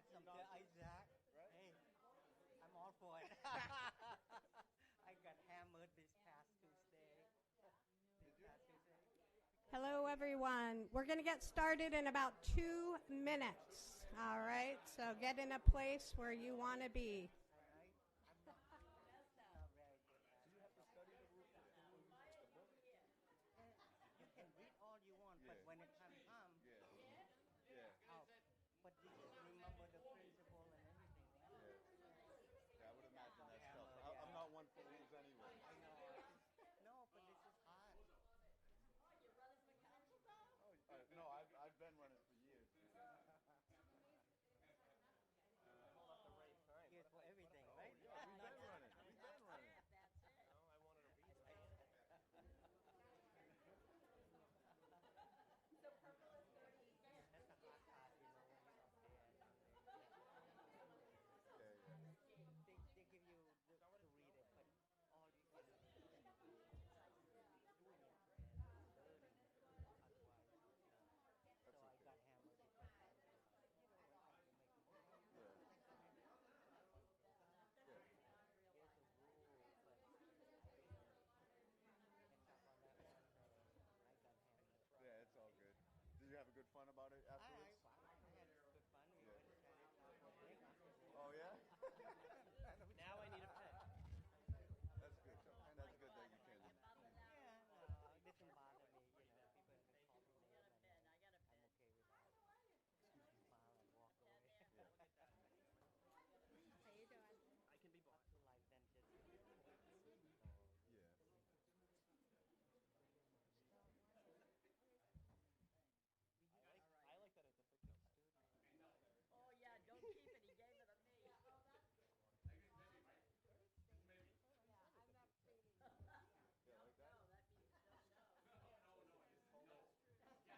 Some Isaac. Right? Hey, I'm all for it. I got hammered this past Tuesday. Did you? Hello, everyone. We're going to get started in about 2 minutes. All right, so get in a place where you want to be. All right? I'm not very good at So you have to study the book? You can read all you want, but Yeah. when the time comes, Yeah. Yeah. out. But you just remember the principle and everything, right? Yeah. Yeah, I would imagine that's tough. Hammer, I'm yeah. not one for lose anyway. I know. No, but this is hard. Oh, no, I've been running for years. Here's for everything, Oh, right? yeah, we've been running. We've been running. That's the hard part, when you're up there and Yeah, yeah. they give you to read it, but all you can do is doing it and learning. Otherwise, That's so I okay. got hammered because of, when have to make mistakes. Yeah. Yeah. There's a rule, but I didn't end up on that one, so I got hammered. Yeah, it's all good. Did you have a good fun about it afterwards? I had good fun. We Yeah. went to Chinatown for a drink afterwards. Oh, yeah? Now I need a pen. That's good. That's good that you can. Yeah, no, it doesn't bother me. People can call me name, and I'm okay with that. Smile and walk away. Yeah. I can be Up bought. to life than just Yeah. I like that it's a fictional studio. Oh yeah, don't keep it. He gave it to me.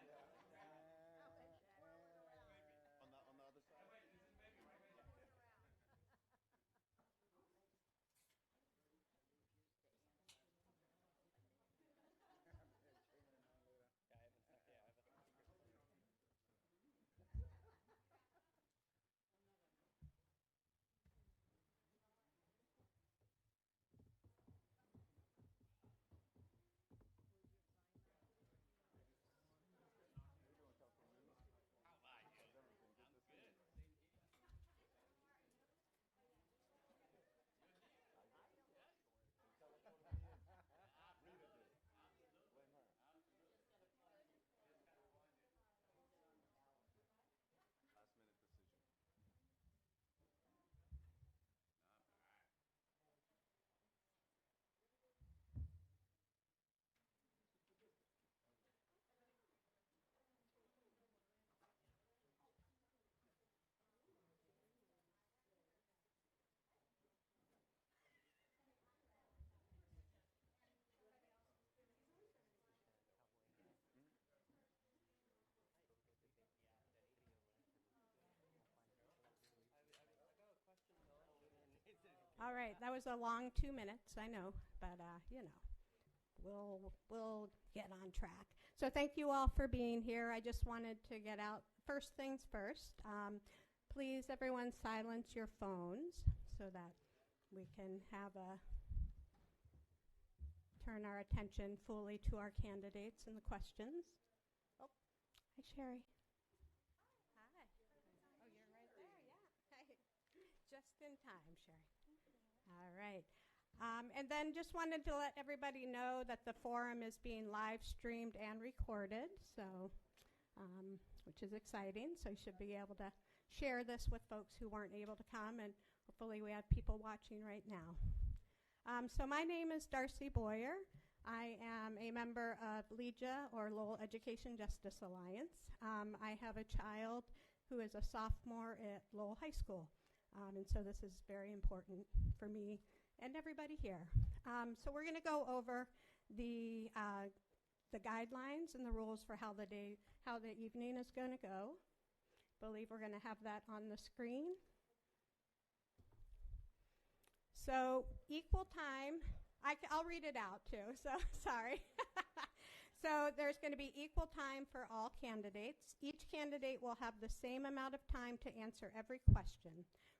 Yeah, like that? No, that means don't know. On the other side? Yeah, I haven't seen. Yeah, I have a secret phone. How you doing, Councilman Newman? How's everything? Good to see you. Tell us what we in. Rita did. Blame her. Last minute decision. Hmm? I got a question though. All right, that was a long 2 minutes, I know, but we'll get on track. So thank you all for being here. I just wanted to get out first things first. Please, everyone, silence your phones so that we can turn our attention fully to our candidates and the questions. Oh, hi, Sherry. Hi. Oh, you're right there, yeah. Hi. Just in time, Sherry. All right. And then just wanted to let everybody know that the forum is being live streamed and recorded, so which is exciting. So you should be able to share this with folks who weren't able to come, and hopefully we have people watching right now. So my name is Darcy Boyer. I am a member of LEJA, or Lowell Education Justice Alliance. I have a child who is a sophomore at Lowell High School, and so this is very important for me and everybody here. So we're going to go over the guidelines and the rules for how the evening is going to go. I believe we're going to have that on the screen. So equal time, I'll read it out too, so sorry. So there's going to be equal time for all candidates. Each candidate will have the same amount of time to answer every question.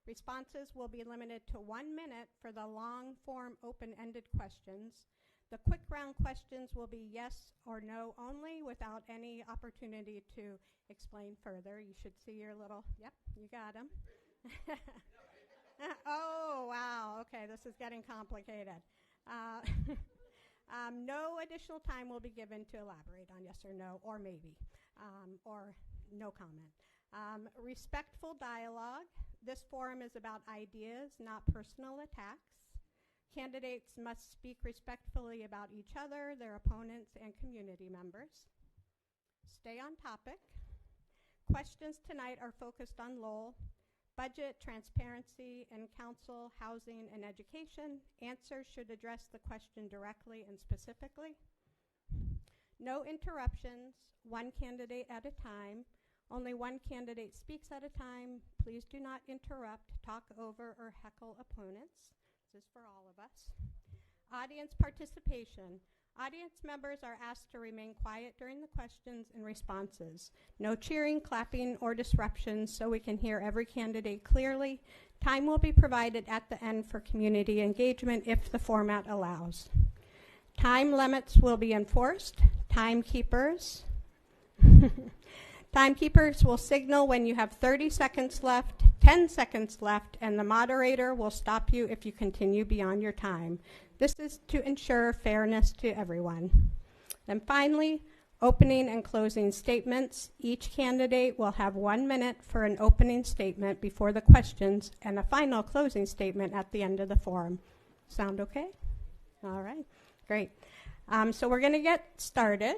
Responses will be limited to 1 minute for the long-form open-ended questions. The quick round questions will be yes or no only without any opportunity to explain further. You should see your little, yep, you got them. Oh, wow, okay, this is getting complicated. No additional time will be given to elaborate on yes or no, or maybe, or no comment. Respectful dialogue. This forum is about ideas, not personal attacks. Candidates must speak respectfully about each other, their opponents, and community members. Stay on topic. Questions tonight are focused on Lowell, budget, transparency, and council, housing, and education. Answers should address the question directly and specifically. No interruptions, one candidate at a time. Only one candidate speaks at a time. Please do not interrupt, talk over, or heckle opponents. This is for all of us. Audience participation. Audience members are asked to remain quiet during the questions and responses. No cheering, clapping, or disruptions so we can hear every candidate clearly. Time will be provided at the end for community engagement if the format allows. Time limits will be enforced. Timekeepers. Timekeepers will signal when you have 30 seconds left, 10 seconds left, and the moderator will stop you if you continue beyond your time. This is to ensure fairness to everyone. And finally, opening and closing statements. Each candidate will have 1 minute for an opening statement before the questions and a final closing statement at the end of the forum. Sound okay? All right, great. So we're going to get started.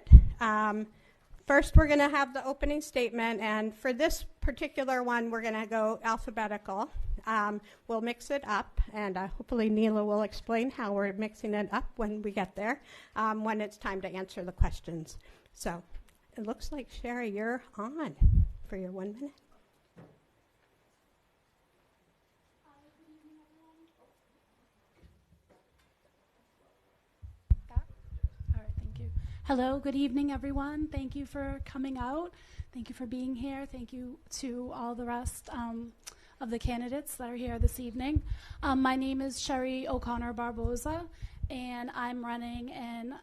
First, we're going to have the opening statement, and for this particular one, we're going to go alphabetical. We'll mix it up, and hopefully Neela will explain how we're mixing it up when we get there, when it's time to answer the questions. So it looks like, Sherry, you're on for your 1 minute. Hello, good evening, everyone. Thank you for coming out. Thank you for being here. Thank you to all the rest of the candidates that are here this evening. My name is Sherry O'Connor Barboza, and I'm running in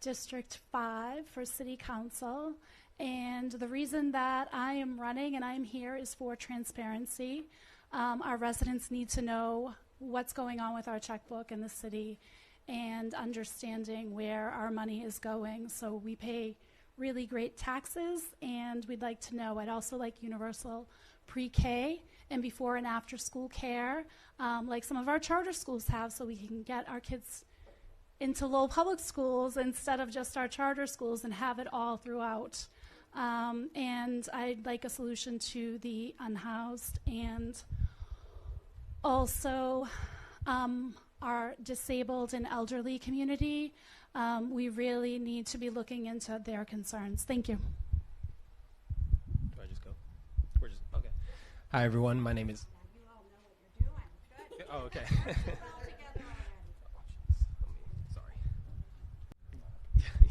District 5 for City Council. And the reason that I am running and I'm here is for transparency. Our residents need to know what's going on with our checkbook in the city and understanding where our money is going. So we pay really great taxes, and we'd like to know. I'd also like universal pre-K and before and after school care, like some of our charter schools have, so we can get our kids into Lowell Public Schools instead of just our charter schools and have it all throughout. And I'd like a solution to the unhoused, and also our disabled and elderly community. We really need to be looking into their concerns. Thank you. Do I just go? We're just, okay. Hi, everyone. My name is... You all know what you're doing. Good. Oh, okay. All together already.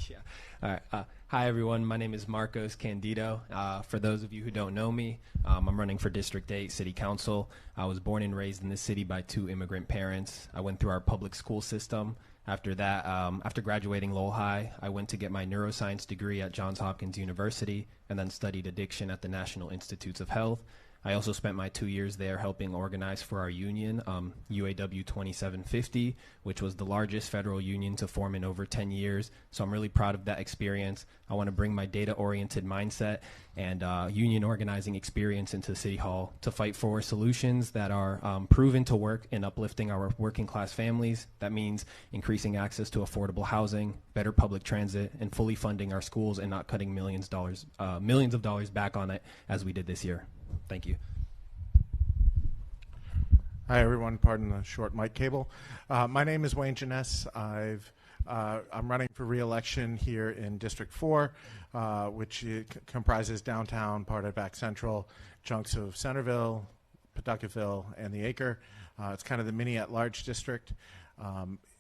Yeah. All right. Hi, everyone. My name is Marcos Candido. For those of you who don't know me, I'm running for District 8 City Council. I was born and raised in this city by 2 immigrant parents. I went through our public school system. After that, after graduating Lowell High, I went to get my neuroscience degree at Johns Hopkins University and then studied addiction at the National Institutes of Health. I also spent my 2 years there helping organize for our union, UAW 2750, which was the largest federal union to form in over 10 years. So I'm really proud of that experience. I want to bring my data-oriented mindset and union organizing experience into City Hall to fight for solutions that are proven to work in uplifting our working class families. That means increasing access to affordable housing, better public transit, and fully funding our schools and not cutting millions of dollars back on it as we did this year. Thank you. Hi, everyone. Pardon the short mic cable. My name is Wayne Jeunesse. I'm running for re-election here in District 4, which comprises downtown, part of Back Central, chunks of Centerville, Pawtucketville, and the Acre. It's kind of the mini at-large district.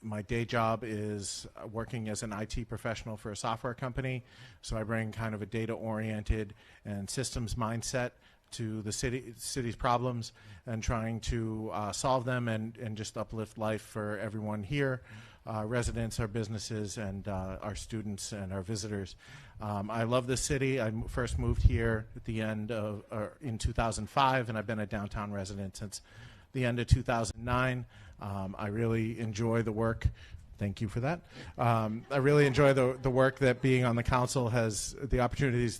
My day job is working as an IT professional for a software company, so I bring kind of a data-oriented and systems mindset to the city's problems and trying to solve them and just uplift life for everyone here, residents, our businesses, and our students and our visitors. I love this city. I first moved here at the end of in 2005, and I've been a downtown resident since the end of 2009. I really enjoy the work. Thank you for that. I really enjoy the work that being on the council the opportunities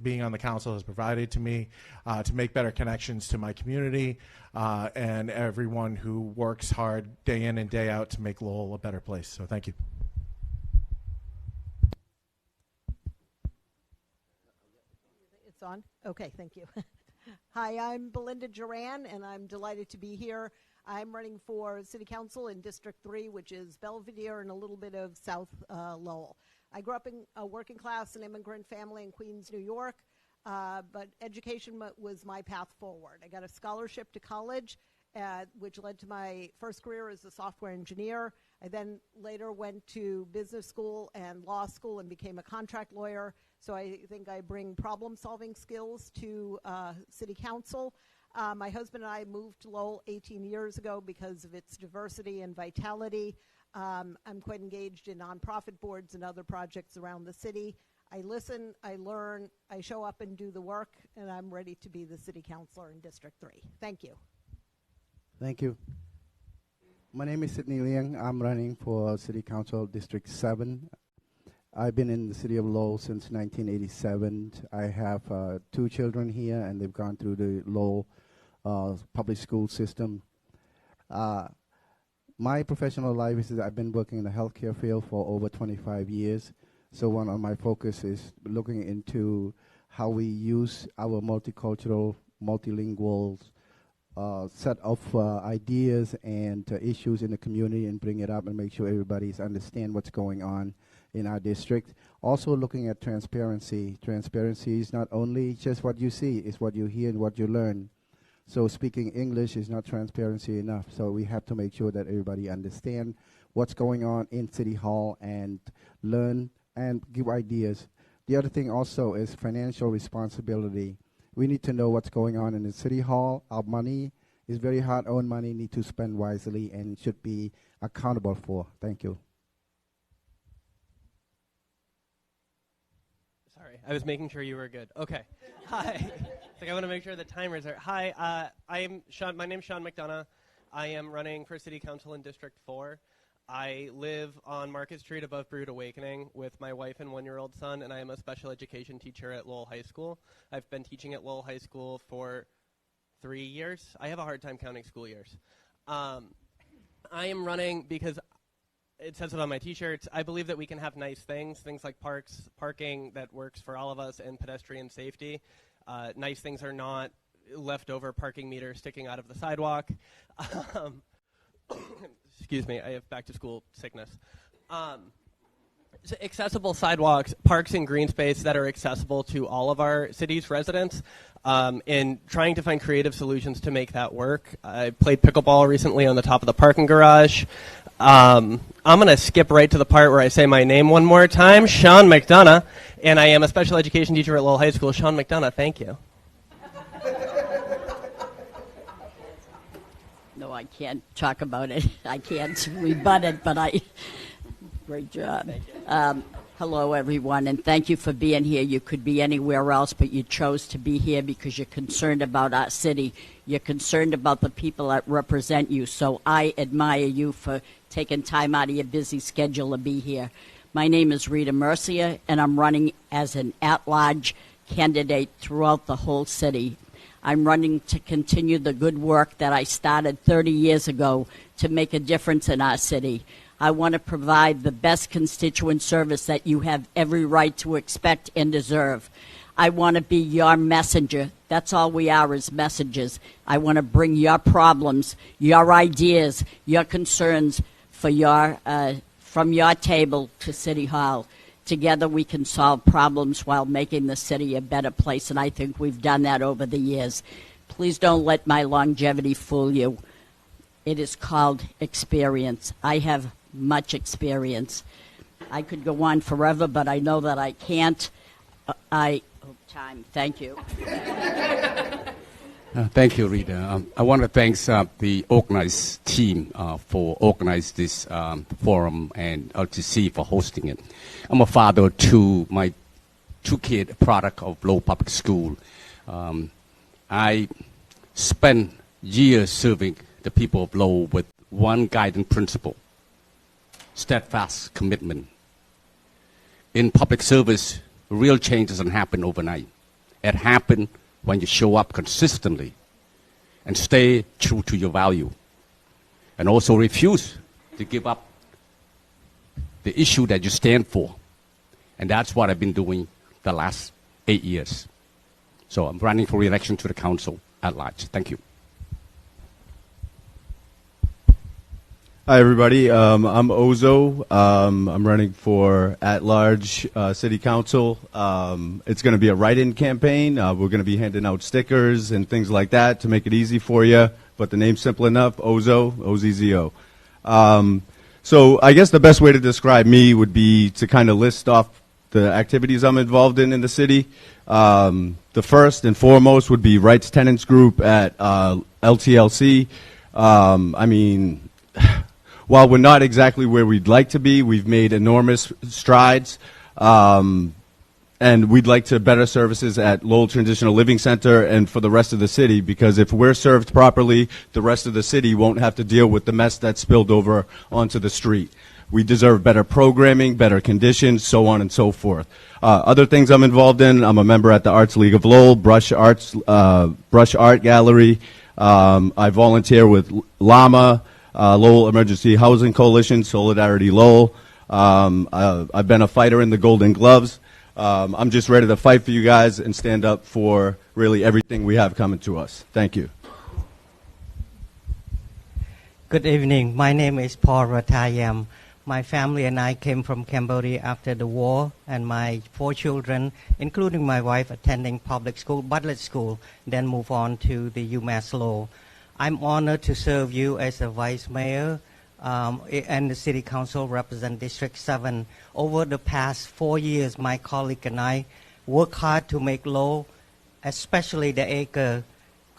being on the council has provided to me to make better connections to my community and everyone who works hard day in and day out to make Lowell a better place. So thank you. It's on? Okay, thank you. Hi, I'm Belinda Duran, and I'm delighted to be here. I'm running for City Council in District 3, which is Belvedere and a little bit of South Lowell. I grew up in a working class and immigrant family in Queens, New York, but education was my path forward. I got a scholarship to college, which led to my first career as a software engineer. I then later went to business school and law school and became a contract lawyer. So I think I bring problem-solving skills to City Council. My husband and I moved to Lowell 18 years ago because of its diversity and vitality. I'm quite engaged in nonprofit boards and other projects around the city. I listen, I learn, I show up and do the work, and I'm ready to be the city councilor in District 3. Thank you. Thank you. My name is Sidney Liang. I'm running for City Council District 7. I've been in the city of Lowell since 1987. I have 2 children here, and they've gone through the Lowell public school system. My professional life is that I've been working in the healthcare field for over 25 years. So one of my focus is looking into how we use our multicultural, multilingual set of ideas and issues in the community and bring it up and make sure everybody's understand what's going on in our district. Also looking at transparency. Transparency is not only just what you see, it's what you hear and what you learn. So speaking English is not transparency enough. So we have to make sure that everybody understand what's going on in City Hall and learn and give ideas. The other thing also is financial responsibility. We need to know what's going on in the City Hall. Our money is very hard-earned money, need to spend wisely and should be accountable for. Thank you. Sorry, I was making sure you were good. Okay. Hi. It's like I want to make sure the timers are. Hi, I'm Sean. My name's Sean McDonough. I am running for City Council in District 4. I live on Market Street above Brood Awakening with my wife and 1-year-old son, and I am a special education teacher at Lowell High School. I've been teaching at Lowell High School for 3 years. I have a hard time counting school years. I am running because it says it on my t-shirts. I believe that we can have nice things like parks, parking that works for all of us, and pedestrian safety. Nice things are not leftover parking meters sticking out of the sidewalk. Excuse me, I have back to school sickness. So accessible sidewalks, parks, and green space that are accessible to all of our city's residents, and trying to find creative solutions to make that work. I played pickleball recently on the top of the parking garage. I'm going to skip right to the part where I say my name one more time, Sean McDonough, and I am a special education teacher at Lowell High School. Sean McDonough, thank you. No, I can't talk about it. I can't rebut it, but great job. Thank you. Hello, everyone, and thank you for being here. You could be anywhere else, but you chose to be here because you're concerned about our city. You're concerned about the people that represent you, so I admire you for taking time out of your busy schedule to be here. My name is Rita Mercier, and I'm running as an at-large candidate throughout the whole city. I'm running to continue the good work that I started 30 years ago to make a difference in our city. I want to provide the best constituent service that you have every right to expect and deserve. I want to be your messenger. That's all we are, is messengers. I want to bring your problems, your ideas, your concerns for from your table to City Hall. Together we can solve problems while making the city a better place, and I think we've done that over the years. Please don't let my longevity fool you. It is called experience. I have much experience. I could go on forever, but I know that I can't. Time. Thank you. Thank you, Rita. I want to thank the organized team for organizing this forum and LTC for hosting it. I'm a father to my 2 kids, product of Lowell Public School. I spent years serving the people of Lowell with one guiding principle: steadfast commitment. In public service, real change doesn't happen overnight. It happens when you show up consistently and stay true to your value, and also refuse to give up the issue that you stand for. And that's what I've been doing the last 8 years. So I'm running for re-election to the council at large. Thank you. Hi, everybody. I'm Ozo. I'm running for at-large city council. It's going to be a write-in campaign. We're going to be handing out stickers and things like that to make it easy for you. But the name's simple enough: Ozo, O-Z-Z-O. So I guess the best way to describe me would be to kind of list off the activities I'm involved in the city. The first and foremost would be Rights Tenants Group at LTLC. I mean, while we're not exactly where we'd like to be, we've made enormous strides, and we'd like to better services at Lowell Transitional Living Center and for the rest of the city, because if we're served properly, the rest of the city won't have to deal with the mess that's spilled over onto the street. We deserve better programming, better conditions, so on and so forth. Other things I'm involved in: I'm a member at the Arts League of Lowell, Brush Art Gallery. I volunteer with LAMA, Lowell Emergency Housing Coalition, Solidarity Lowell. I've been a fighter in the Golden Gloves. I'm just ready to fight for you guys and stand up for really everything we have coming to us. Thank you. Good evening. My name is Paul Ratayam. My family and I came from Cambodia after the war, and my 4 children, including my wife, attending public school, Bartlett School, then move on to the UMass Lowell. I'm honored to serve you as a vice mayor and the city council represent District 7. Over the past 4 years, my colleague and I work hard to make Lowell, especially the Acre,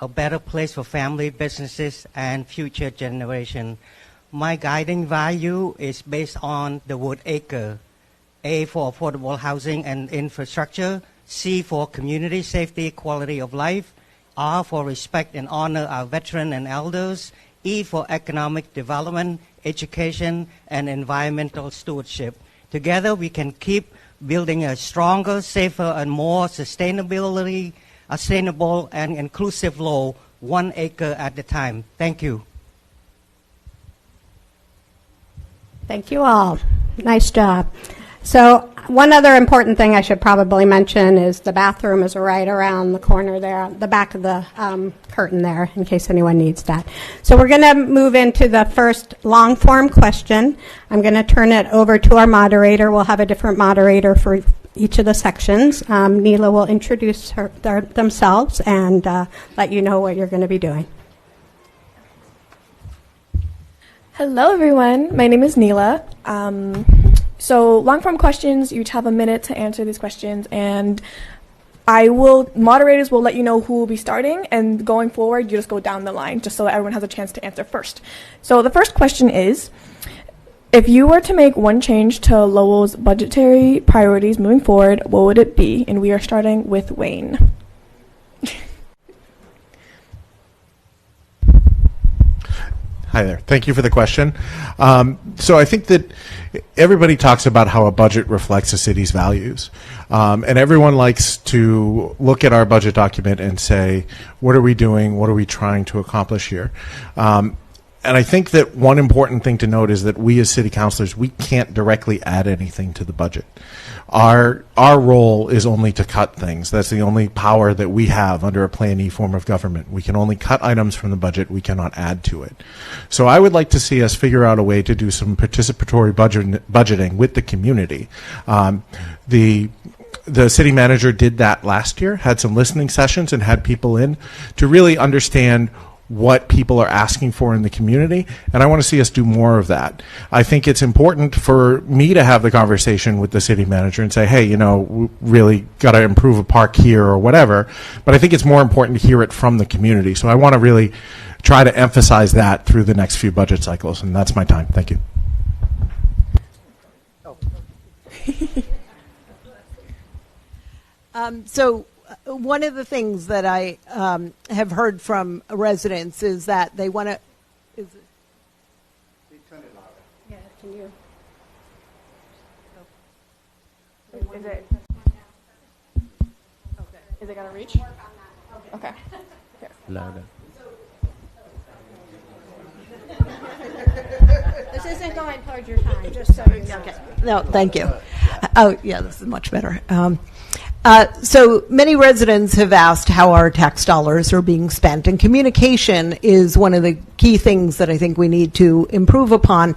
a better place for family, businesses, and future generation. My guiding value is based on the word acre. A for affordable housing and infrastructure, C for community safety, quality of life, R for respect and honor our veterans and elders, E for economic development, education, and environmental stewardship. Together we can keep building a stronger, safer, and more sustainable and inclusive Lowell, 1 acre at a time. Thank you. Thank you all. Nice job. So one other important thing I should probably mention is the bathroom is right around the corner there, the back of the curtain there, in case anyone needs that. So we're going to move into the first long-form question. I'm going to turn it over to our moderator. We'll have a different moderator for each of the sections. Neela will introduce themselves and let you know what you're going to be doing. Hello, everyone. My name is Neela. So long-form questions, you each have a minute to answer these questions, and moderators will let you know who will be starting, and going forward, you just go down the line, just so that everyone has a chance to answer first. So the first question is, if you were to make one change to Lowell's budgetary priorities moving forward, what would it be? And we are starting with Wayne. Hi there. Thank you for the question. So I think that everybody talks about how a budget reflects a city's values. And everyone likes to look at our budget document and say, what are we doing? What are we trying to accomplish here? And I think that one important thing to note is that we as city councilors, we can't directly add anything to the budget. Our role is only to cut things. That's the only power that we have under a Plan E form of government. We can only cut items from the budget. We cannot add to it. So I would like to see us figure out a way to do some participatory budgeting with the community. The city manager did that last year, had some listening sessions and had people in to really understand what people are asking for in the community, and I want to see us do more of that. I think it's important for me to have the conversation with the city manager and say, hey, you know, we really got to improve a park here or whatever, but I think it's more important to hear it from the community. So I want to really try to emphasize that through the next few budget cycles, and that's my time. Thank you. One of the things that I have heard from residents is that they want to. Yeah, can you? Is it? Okay. Is it gonna reach? Okay. Louder. This isn't going towards your time, just so you know. Okay. No, thank you. Oh, yeah, this is much better. So many residents have asked how our tax dollars are being spent, and communication is one of the key things that I think we need to improve upon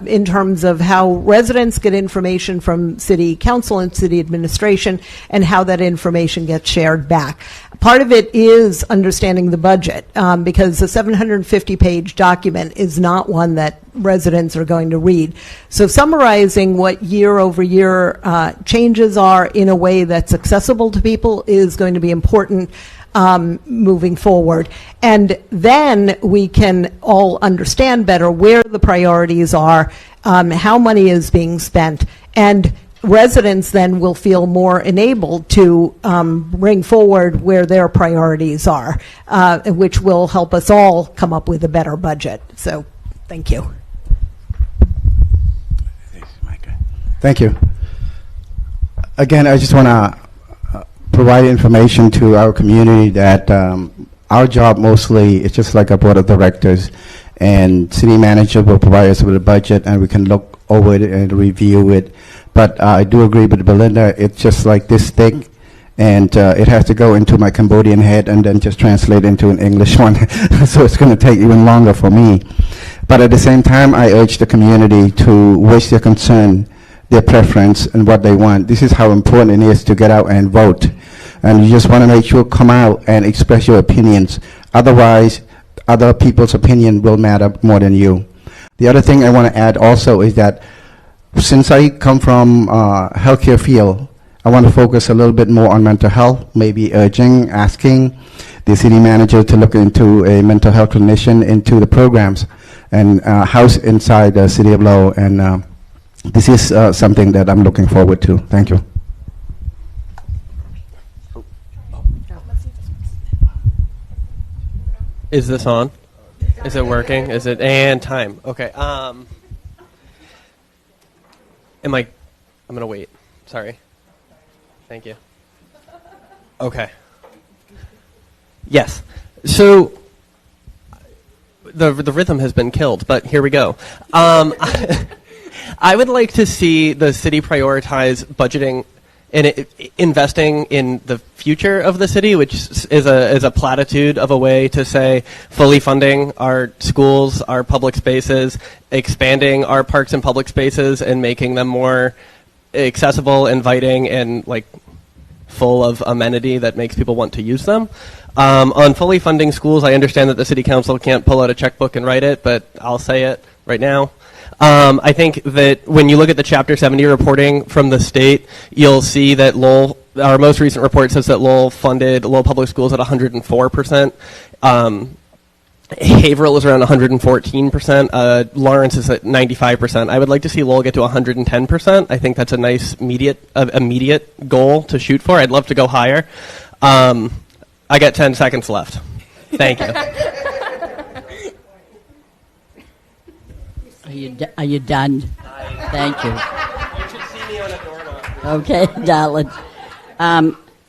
in terms of how residents get information from city council and city administration and how that information gets shared back. Part of it is understanding the budget because a 750-page document is not one that residents are going to read. So summarizing what year-over-year changes are in a way that's accessible to people is going to be important moving forward. And then we can all understand better where the priorities are, how money is being spent, and residents then will feel more enabled to bring forward where their priorities are, which will help us all come up with a better budget. So thank you. Thank you. Again, I just want to provide information to our community that our job mostly is just like a board of directors, and city manager will provide us with a budget and we can look over it and review it. But I do agree with Belinda, it's just like this thick, and it has to go into my Cambodian head and then just translate into an English one. So it's going to take even longer for me. But at the same time, I urge the community to voice their concern, their preference, and what they want. This is how important it is to get out and vote. And you just want to make sure come out and express your opinions. Otherwise, other people's opinion will matter more than you. The other thing I want to add also is that since I come from healthcare field, I want to focus a little bit more on mental health, maybe asking the city manager to look into a mental health clinician into the programs and house inside the city of Lowell. And this is something that I'm looking forward to. Thank you. Is this on? Is it working? Is it? And time. Okay. I'm gonna wait. Sorry. Thank you. Okay. Yes. So the rhythm has been killed, but here we go. I would like to see the city prioritize budgeting and investing in the future of the city, which is a platitude of a way to say fully funding our schools, our public spaces, expanding our parks and public spaces, and making them more accessible, inviting, and like full of amenity that makes people want to use them. On fully funding schools, I understand that the city council can't pull out a checkbook and write it, but I'll say it right now. I think that when you look at the Chapter 70 reporting from the state, you'll see that Lowell, our most recent report says that Lowell funded Lowell Public Schools at 104%. Haverhill is around 114%. Lawrence is at 95%. I would like to see Lowell get to 110%. I think that's a nice immediate goal to shoot for. I'd love to go higher. I got 10 seconds left. Thank you. Are you done? Thank you. You should see me on a doorknob. Okay, darling.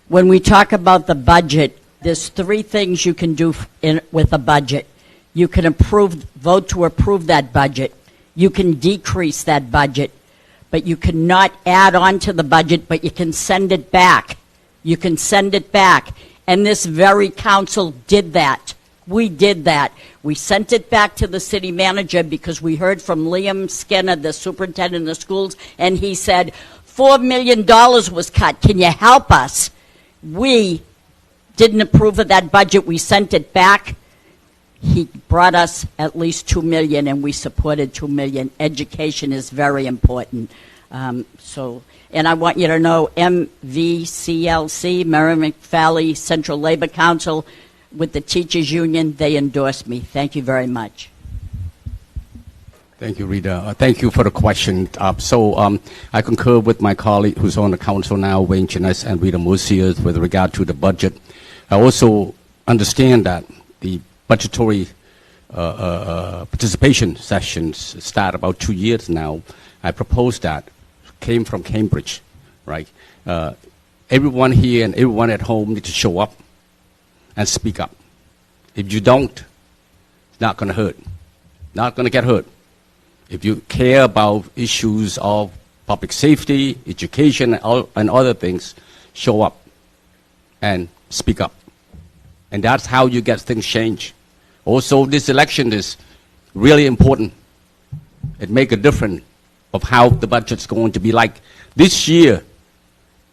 When we talk about the budget, there's three things you can do with a budget. You can vote to approve that budget. You can decrease that budget, but you cannot add on to the budget, but you can send it back. You can send it back. And this very council did that. We did that. We sent it back to the city manager because we heard from Liam Skinner, the superintendent of the schools, and he said, $4 million was cut. Can you help us? We didn't approve of that budget. We sent it back. he brought us at least $2 million, and we supported $2 million. Education is very important. And I want you to know MVCLC, Merrimack Valley Central Labor Council, with the teachers union, they endorsed me. Thank you very much. Thank you, Rita. Thank you for the question. I concur with my colleague who's on the council now, Wayne Jeunesse and Rita Musier, with regard to the budget. I also understand that the budgetary participation sessions start about 2 years now. I proposed that. Came from Cambridge, right? Everyone here and everyone at home need to show up and speak up. If you don't, it's not going to hurt. Not going to get hurt. If you care about issues of public safety, education, and other things, show up and speak up. And that's how you get things changed. Also, this election is really important. It makes a difference of how the budget's going to be like. This year,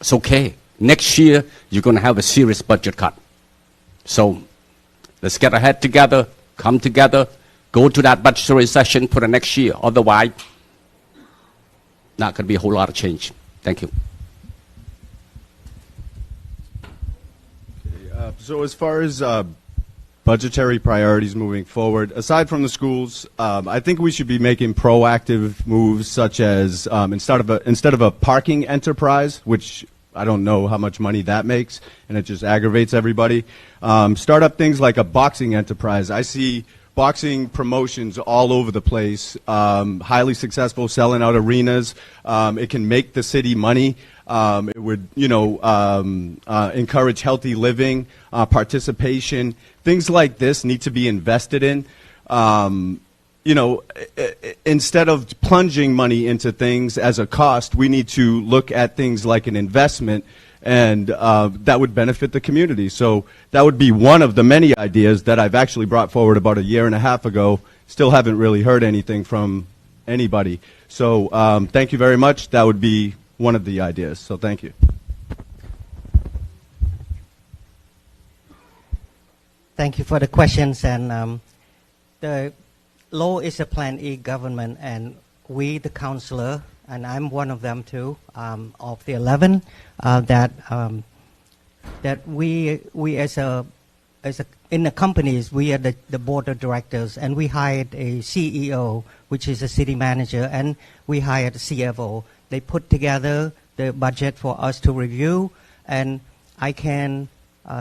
it's okay. Next year, you're going to have a serious budget cut. So let's get our head together, come together, go to that budgetary session for the next year. Otherwise, not going to be a whole lot of change. Thank you. So as far as budgetary priorities moving forward, aside from the schools, I think we should be making proactive moves, such as instead of a parking enterprise, which I don't know how much money that makes, and it just aggravates everybody. Start up things like a boxing enterprise. I see boxing promotions all over the place, highly successful, selling out arenas. It can make the city money. It would, encourage healthy living, participation. Things like this need to be invested in. Instead of plunging money into things as a cost, we need to look at things like an investment, and that would benefit the community. So that would be one of the many ideas that I've actually brought forward about 1.5 years ago. Still haven't really heard anything from anybody. So thank you very much. That would be one of the ideas. So thank you. Thank you for the questions. And the law is a Plan E government, and we, the councillor, and I'm one of them too, of the 11, that we as in the companies, we are the board of directors, and we hired a CEO, which is a city manager, and we hired a CFO. They put together the budget for us to review, and I can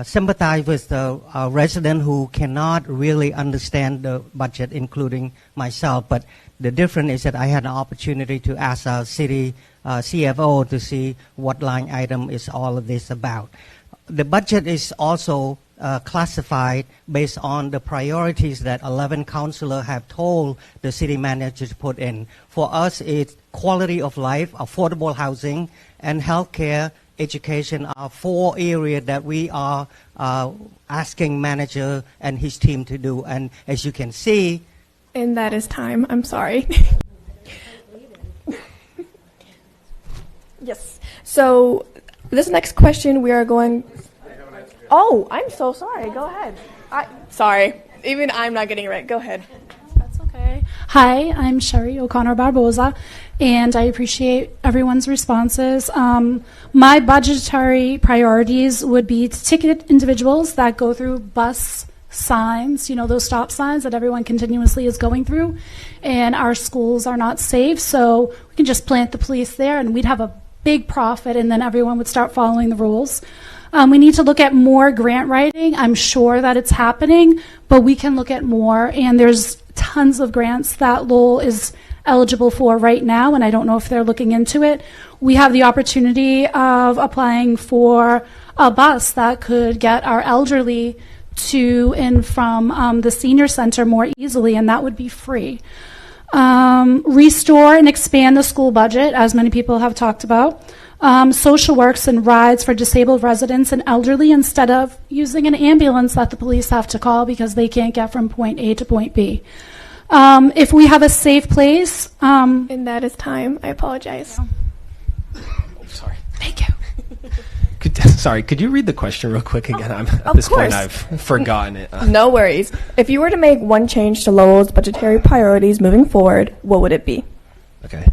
sympathize with the resident who cannot really understand the budget, including myself. But the difference is that I had an opportunity to ask our city CFO to see what line item is all of this about. The budget is also classified based on the priorities that 11 councillors have told the city manager to put in. For us, it's quality of life, affordable housing, and healthcare, education are 4 areas that we are asking manager and his team to do. And as you can see... And that is time. I'm sorry. Yes. So this next question we are going... Oh, I'm so sorry. Go ahead. Sorry. Even I'm not getting it right. Go ahead. That's okay. Hi, I'm Sherry O'Connor Barboza, and I appreciate everyone's responses. My budgetary priorities would be to ticket individuals that go through bus signs, those stop signs that everyone continuously is going through, and our schools are not safe, so we can just plant the police there and we'd have a big profit, and then everyone would start following the rules. We need to look at more grant writing. I'm sure that it's happening, but we can look at more, and there's tons of grants that Lowell is eligible for right now, and I don't know if they're looking into it. We have the opportunity of applying for a bus that could get our elderly to and from the senior center more easily, and that would be free. Restore and expand the school budget, as many people have talked about. Social works and rides for disabled residents and elderly instead of using an ambulance that the police have to call because they can't get from point A to point B. If we have a safe place... and that is time. I apologize. Oh, sorry. Thank you. Sorry, could you read the question real quick again? At Of this point, course. I've forgotten it. No worries. If you were to make one change to Lowell's budgetary priorities moving forward, what would it be? Okay.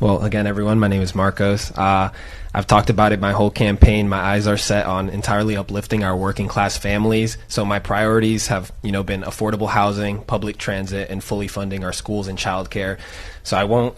Well, again, everyone, my name is Marcos. I've talked about it my whole campaign. My eyes are set on entirely uplifting our working class families. So my priorities have, been affordable housing, public transit, and fully funding our schools and childcare. So I won't,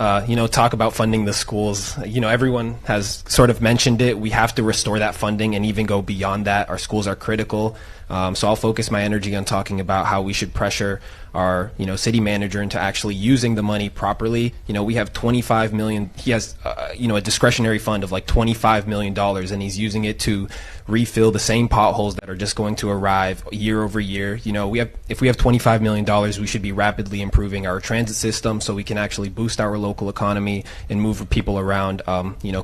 talk about funding the schools. Everyone has sort of mentioned it. We have to restore that funding and even go beyond that. Our schools are critical. So I'll focus my energy on talking about how we should pressure our, city manager into actually using the money properly. We have $25 million. He has, a discretionary fund of like $25 million, and he's using it to refill the same potholes that are just going to arrive year over year. If we have $25 million, we should be rapidly improving our transit system so we can actually boost our local economy and move people around,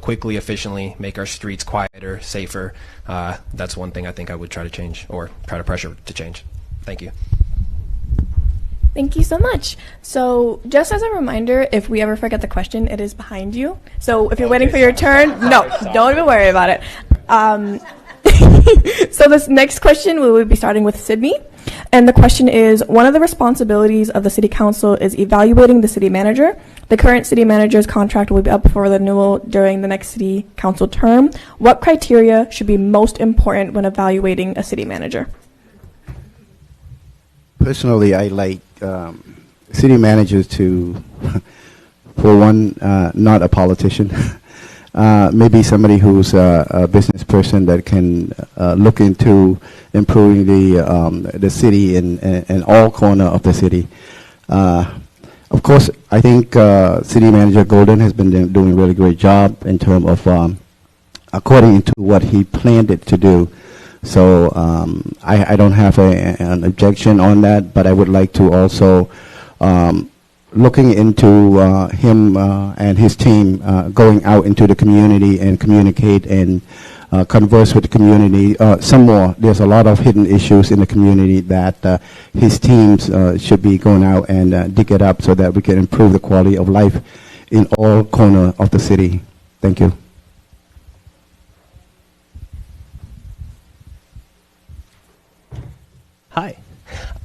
quickly, efficiently, make our streets quieter, safer. That's one thing I think I would try to change, or try to pressure to change. Thank you. Thank you so much. So just as a reminder, if we ever forget the question, it is behind you. So if you're waiting for your turn, no, don't even worry about it. So this next question, we will be starting with Sydney. And the question is, one of the responsibilities of the City Council is evaluating the city manager. The current city manager's contract will be up for renewal during the next City Council term. What criteria should be most important when evaluating a city manager? Personally, I like city managers to, for one, not a politician. Maybe somebody who's a business person that can look into improving the city in all corner of the city. Of course, I think City Manager Golden has been doing a really great job in terms of according to what he planned it to do. So I don't have an objection on that, but I would like to also looking into him and his team going out into the community and communicate and converse with the community some more. There's a lot of hidden issues in the community that his teams should be going out and dig it up so that we can improve the quality of life in all corners of the city. Thank you. Hi.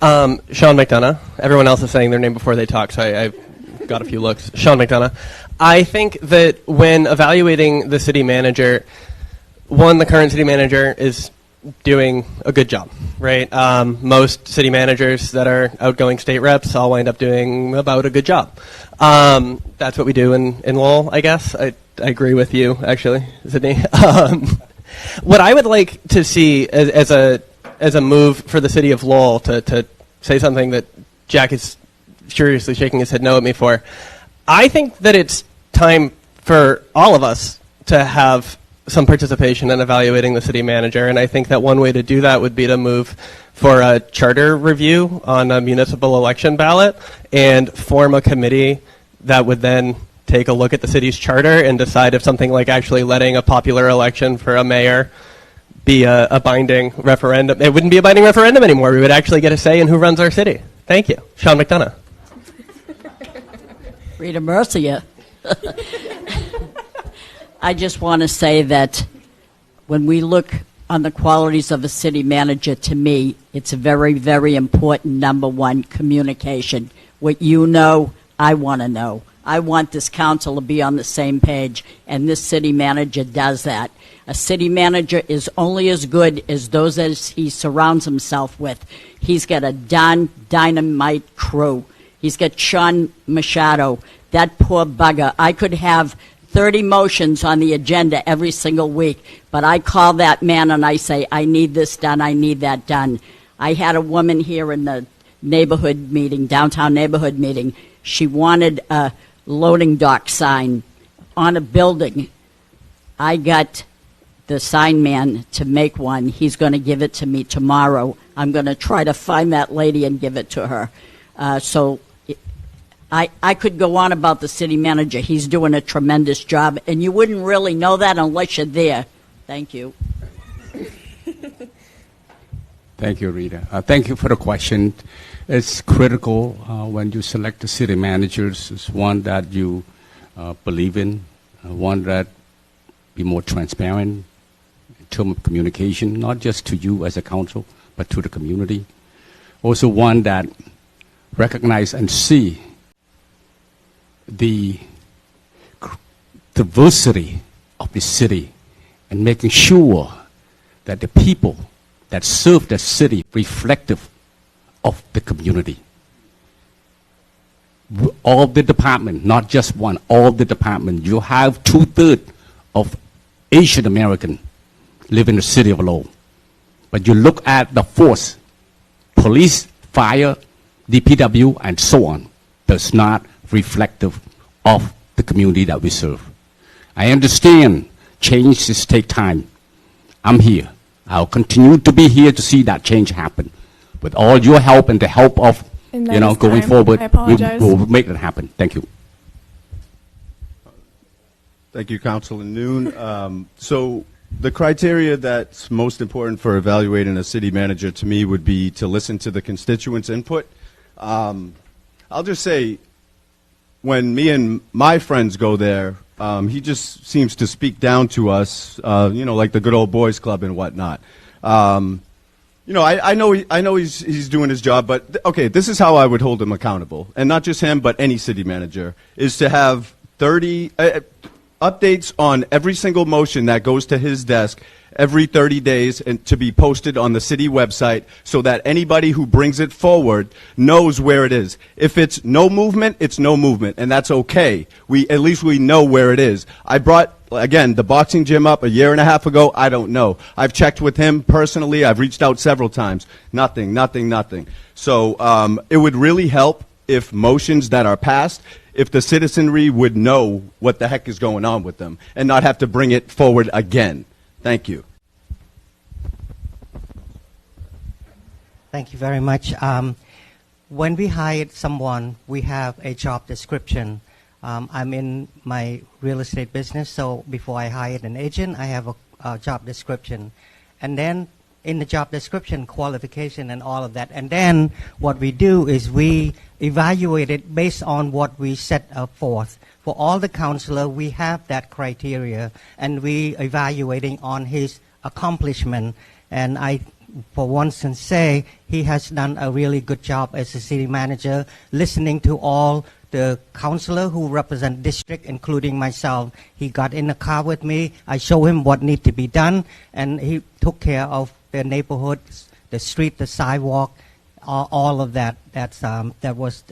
Sean McDonough. Everyone else is saying their name before they talk, so I've got a few looks. Sean McDonough. I think that when evaluating the city manager, one, the current city manager is doing a good job, right? Most city managers that are outgoing state reps all wind up doing about a good job. That's what we do in Lowell, I guess. I agree with you, actually, Sydney. What I would like to see as a move for the city of Lowell to say something that Jack is furiously shaking his head no at me for, I think that it's time for all of us to have some participation in evaluating the city manager, and I think that one way to do that would be to move for a charter review on a municipal election ballot and form a committee that would then take a look at the city's charter and decide if something like actually letting a popular election for a mayor be a binding referendum. It wouldn't be a binding referendum anymore. We would actually get a say in who runs our city. Thank you. Sean McDonough. Rita Mercia. I just want to say that when we look on the qualities of a city manager, to me, it's a very, very important, number one, communication. What you know, I want to know. I want this council to be on the same page, and this city manager does that. A city manager is only as good as those that he surrounds himself with. He's got a dynamite crew. He's got Sean Machado, that poor bugger. I could have 30 motions on the agenda every single week, but I call that man and I say, I need this done, I need that done. I had a woman here in the neighborhood meeting, downtown neighborhood meeting. She wanted a loading dock sign on a building. I got the sign man to make one. He's going to give it to me tomorrow. I'm going to try to find that lady and give it to her. I could go on about the city manager. He's doing a tremendous job, and you wouldn't really know that unless you're there. Thank you. Thank you, Rita. Thank you for the question. It's critical when you select the city managers. It's one that you believe in, one that be more transparent, term of communication, not just to you as a council, but to the community. Also one that recognize and see the diversity of the city and making sure that the people that serve the city reflective of the community. All the department, not just one, all the department, you have 2/3 of Asian American live in the city of Lowell. But you look at the force, police, fire, DPW, and so on, does not reflective of the community that we serve. I understand changes take time. I'm here. I'll continue to be here to see that change happen. With all your help and the help of, going forward, I apologize. we'll make that happen. Thank you. Thank you, Councilman Noon. So the criteria that's most important for evaluating a city manager to me would be to listen to the constituents' input. I'll just say, when me and my friends go there, he just seems to speak down to us, like the good old boys club and whatnot. I know he's doing his job, but okay, this is how I would hold him accountable, and not just him, but any city manager, is to have 30 updates on every single motion that goes to his desk every 30 days and to be posted on the city website so that anybody who brings it forward knows where it is. If it's no movement, it's no movement, and that's okay. At least we know where it is. I brought, again, the boxing gym up a year and a half ago. I don't know. I've checked with him personally. I've reached out several times. Nothing. So it would really help if motions that are passed, if the citizenry would know what the heck is going on with them and not have to bring it forward again. Thank you. Thank you very much. When we hired someone, we have a job description. I'm in my real estate business, so before I hired an agent, I have a job description. And then in the job description, qualification and all of that. And then what we do is we evaluate it based on what we set forth. For all the councillor, we have that criteria, and we evaluating on his accomplishment. And I, for once, can say he has done a really good job as a city manager, listening to all the councillor who represent district, including myself. He got in the car with me. I show him what need to be done, and he took care of the neighborhoods, the street, the sidewalk, all of that. That was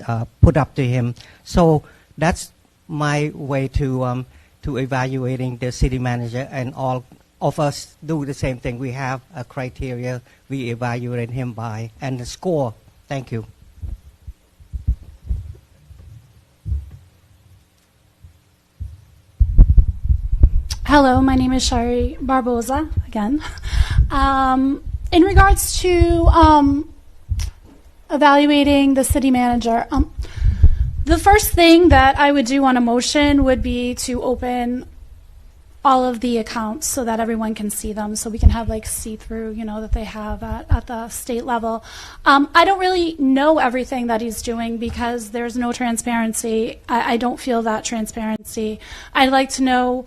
put up to him. So that's my way to evaluating the city manager, and all of us do the same thing. We have a criteria we evaluate him by, and the score. Thank you. Hello, my name is Shari Barboza again. In regards to evaluating the city manager, the first thing that I would do on a motion would be to open all of the accounts so that everyone can see them, so we can have like see-through, that they have at the state level. I don't really know everything that he's doing because there's no transparency. I don't feel that transparency. I'd like to know,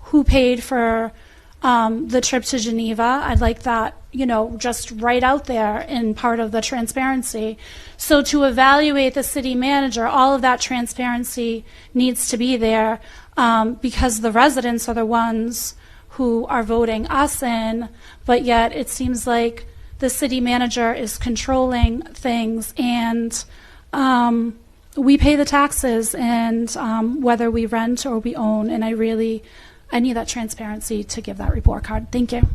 who paid for the trip to Geneva. I'd like that, just right out there in part of the transparency. So to evaluate the city manager, all of that transparency needs to be there, because the residents are the ones who are voting us in, but yet it seems like the city manager is controlling things, and we pay the taxes, and whether we rent or we own, and I need that transparency to give that report card. Thank you.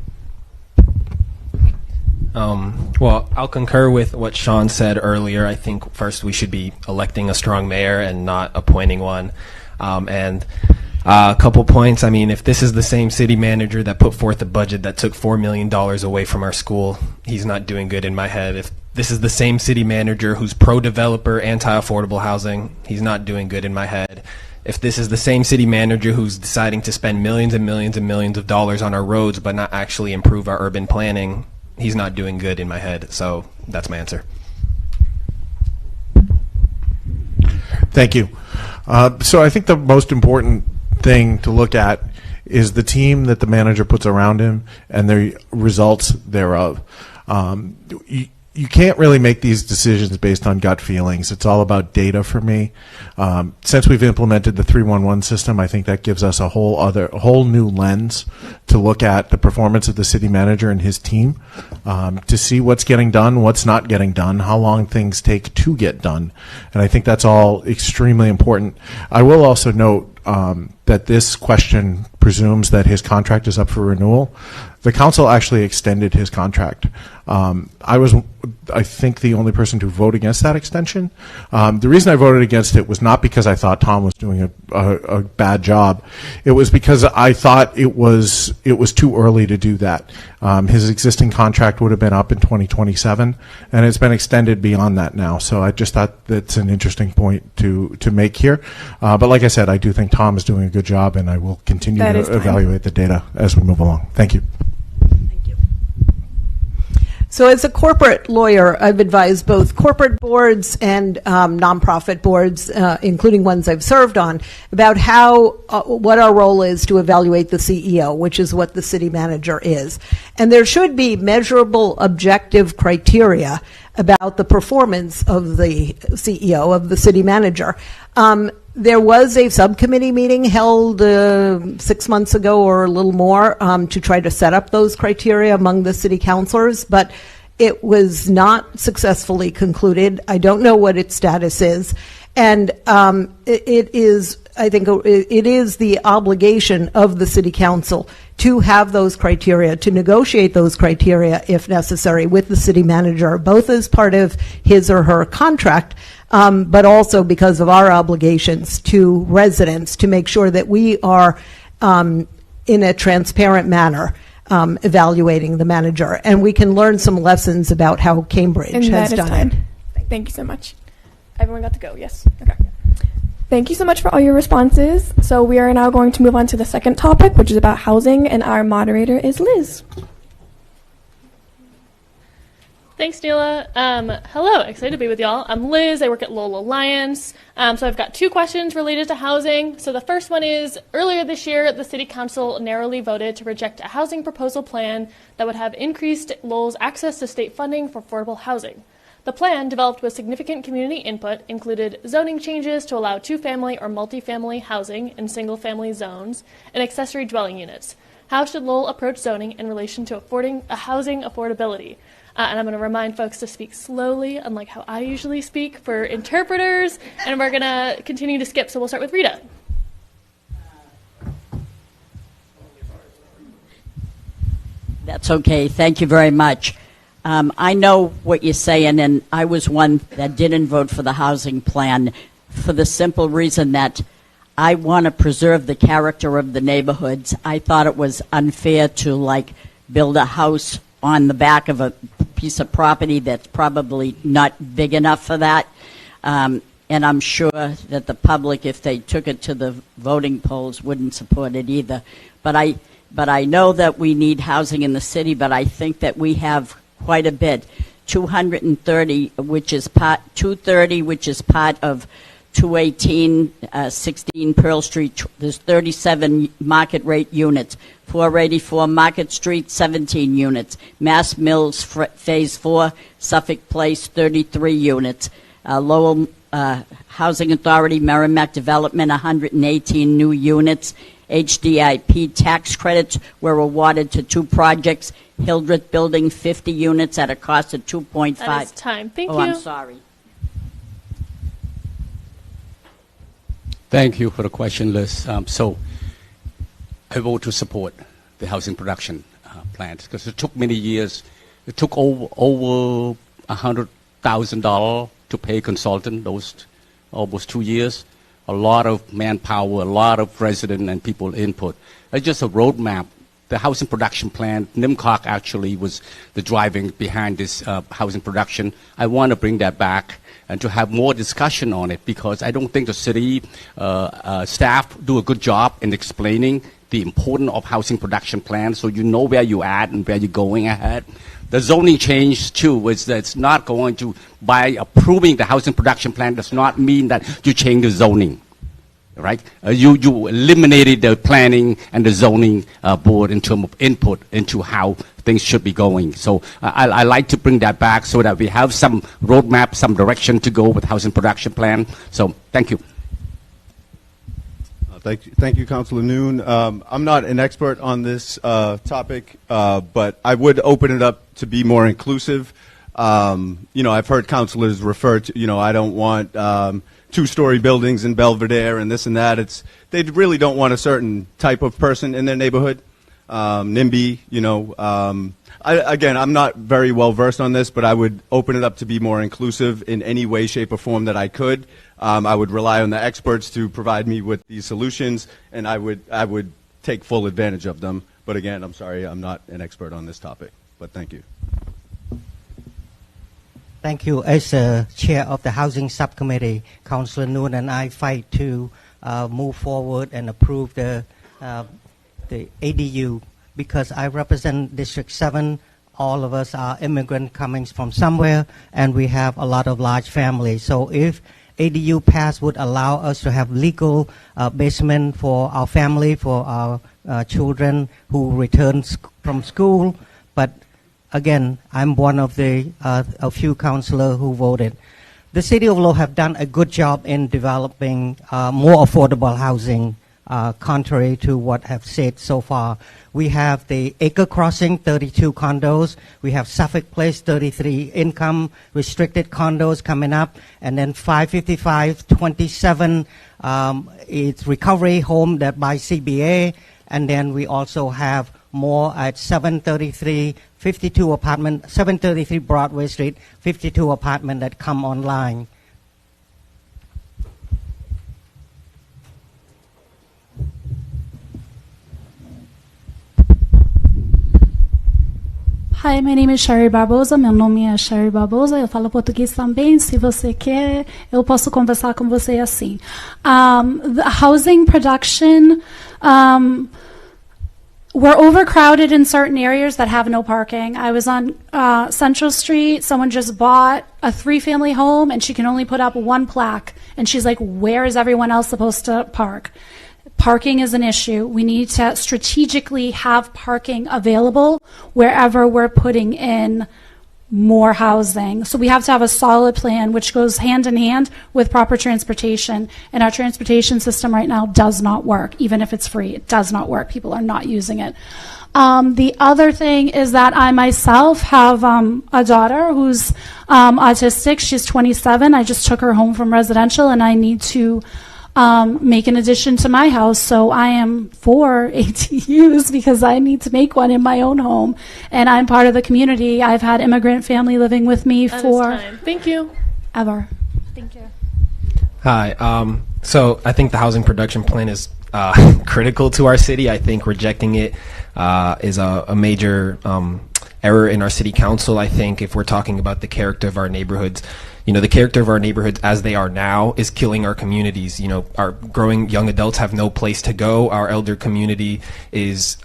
Well, I'll concur with what Sean said earlier. I think first we should be electing a strong mayor and not appointing one. And a couple points. I mean, if this is the same city manager that put forth a budget that took $4 million away from our school, he's not doing good in my head. If this is the same city manager who's pro-developer, anti-affordable housing, he's not doing good in my head. If this is the same city manager who's deciding to spend millions and millions and millions of dollars on our roads but not actually improve our urban planning, he's not doing good in my head. So that's my answer. Thank you. So I think the most important thing to look at is the team that the manager puts around him and the results thereof. You can't really make these decisions based on gut feelings. It's all about data for me. Since we've implemented the 311 system, I think that gives us a whole new lens to look at the performance of the city manager and his team, to see what's getting done, what's not getting done, how long things take to get done. And I think that's all extremely important. I will also note that this question presumes that his contract is up for renewal. The council actually extended his contract. I was, I think, the only person to vote against that extension. The reason I voted against it was not because I thought Tom was doing a bad job. It was because I thought it was too early to do that. His existing contract would have been up in 2027, and it's been extended beyond that now. So I just thought that's an interesting point to make here. But like I said, I do think Tom is doing a good job, and I will continue to evaluate the data as we move along. Thank you. So as a corporate lawyer, I've advised both corporate boards and nonprofit boards, including ones I've served on, about how what our role is to evaluate the CEO, which is what the city manager is. And there should be measurable, objective criteria about the performance of the CEO, of the city manager. There was a subcommittee meeting held 6 months ago or a little more to try to set up those criteria among the city councilors, but it was not successfully concluded. I don't know what its status is. And it is, I think, it is the obligation of the city council to have those criteria, to negotiate those criteria if necessary with the city manager, both as part of his or her contract, but also because of our obligations to residents to make sure that we are in a transparent manner evaluating the manager. And we can learn some lessons about how Cambridge has done it. Thank you so much. Everyone got to go, yes? Okay. Thank you so much for all your responses. So we are now going to move on to the second topic, which is about housing, and our moderator is Liz. Thanks, Neela. Hello, excited to be with y'all. I'm Liz. I work at Lowell Alliance. So I've got 2 questions related to housing. So the first one is, earlier this year, the City Council narrowly voted to reject a housing proposal plan that would have increased Lowell's access to state funding for affordable housing. The plan, developed with significant community input, included zoning changes to allow 2-family or multifamily housing in single-family zones and accessory dwelling units. How should Lowell approach zoning in relation to housing affordability? And I'm going to remind folks to speak slowly, unlike how I usually speak, for interpreters. And we're going to continue to skip, so we'll start with Rita. That's okay. Thank you very much. I know what you're saying, and I was one that didn't vote for the housing plan for the simple reason that I want to preserve the character of the neighborhoods. I thought it was unfair to, build a house on the back of a piece of property that's probably not big enough for that. And I'm sure that the public, if they took it to the voting polls, wouldn't support it either. But I know that we need housing in the city, but I think that we have quite a bit. 230, which is part 230, which is part of 218, 16 Pearl Street. There's 37 market rate units. 484 Market Street, 17 units. Mass Mills, Phase 4, Suffolk Place, 33 units. Lowell Housing Authority, Merrimack Development, 118 new units. HDIP tax credits were awarded to 2 projects. Hildreth Building, 50 units at a cost of $2.5. That is time. Thank you. I'm sorry. Thank you for the question, Liz. So I vote to support the housing production plan because it took many years. It took over $100,000 to pay a consultant, those almost 2 years. A lot of manpower, a lot of resident and people input. It's just a roadmap. The housing production plan, NIMCOG actually was the driving behind this housing production. I want to bring that back and to have more discussion on it because I don't think the city staff do a good job in explaining the importance of housing production plan so you know where you're at and where you're going ahead. The zoning change too is that it's not going to, by approving the housing production plan does not mean that you change the zoning. right? You eliminated the planning and the zoning board in terms of input into how things should be going. So I like to bring that back so that we have some roadmap, some direction to go with housing production plan. So thank you. Thank you, Councilor Noon. I'm not an expert on this topic, but I would open it up to be more inclusive. I've heard councilors refer to, I don't want two-story buildings in Belvedere and this and that. They really don't want a certain type of person in their neighborhood. NIMBY, I'm not very well versed on this, but I would open it up to be more inclusive in any way, shape, or form that I could. I would rely on the experts to provide me with these solutions, and I would take full advantage of them. But again, I'm sorry, I'm not an expert on this topic. But thank you. Thank you. As chair of the Housing Subcommittee, Councilor Noon and I fight to move forward and approve the ADU because I represent District 7. All of us are immigrants coming from somewhere, and we have a lot of large families. So if ADU pass would allow us to have legal basement for our family, for our children who return from school. But again, I'm one of the a few councillors who voted. The City of Lowell have done a good job in developing more affordable housing, contrary to what I've said so far. We have the Acre Crossing, 32 condos. We have Suffolk Place, 33 income restricted condos coming up. And then 555, 27 it's recovery home that by CBA. And then we also have more at 733, 52 apartment, 733 Broadway Street, 52 apartment that come online. Hi, my name is Sherry Barbosa. Meu nome é Sherry Barbosa. Eu falo português também. Se você quer, eu posso conversar com você assim. The housing production, we're overcrowded in certain areas that have no parking. I was on Central Street. Someone just bought a 3-family home, and she can only put up one plaque. And she's like, where is everyone else supposed to park? Parking is an issue. We need to strategically have parking available wherever we're putting in more housing. So we have to have a solid plan which goes hand in hand with proper transportation. And our transportation system right now does not work. Even if it's free, it does not work. People are not using it. The other thing is that I myself have a daughter who's autistic. She's 27. I just took her home from residential, and I need to make an addition to my house. So I am for ADUs because I need to make one in my own home. And I'm part of the community. I've had immigrant family living with me for Thank you. Ever. Thank you. Hi. So I think the housing production plan is critical to our city. I think rejecting it is a major error in our city council. I think if we're talking about the character of our neighborhoods, the character of our neighborhoods as they are now is killing our communities. Our growing young adults have no place to go. Our elder community is,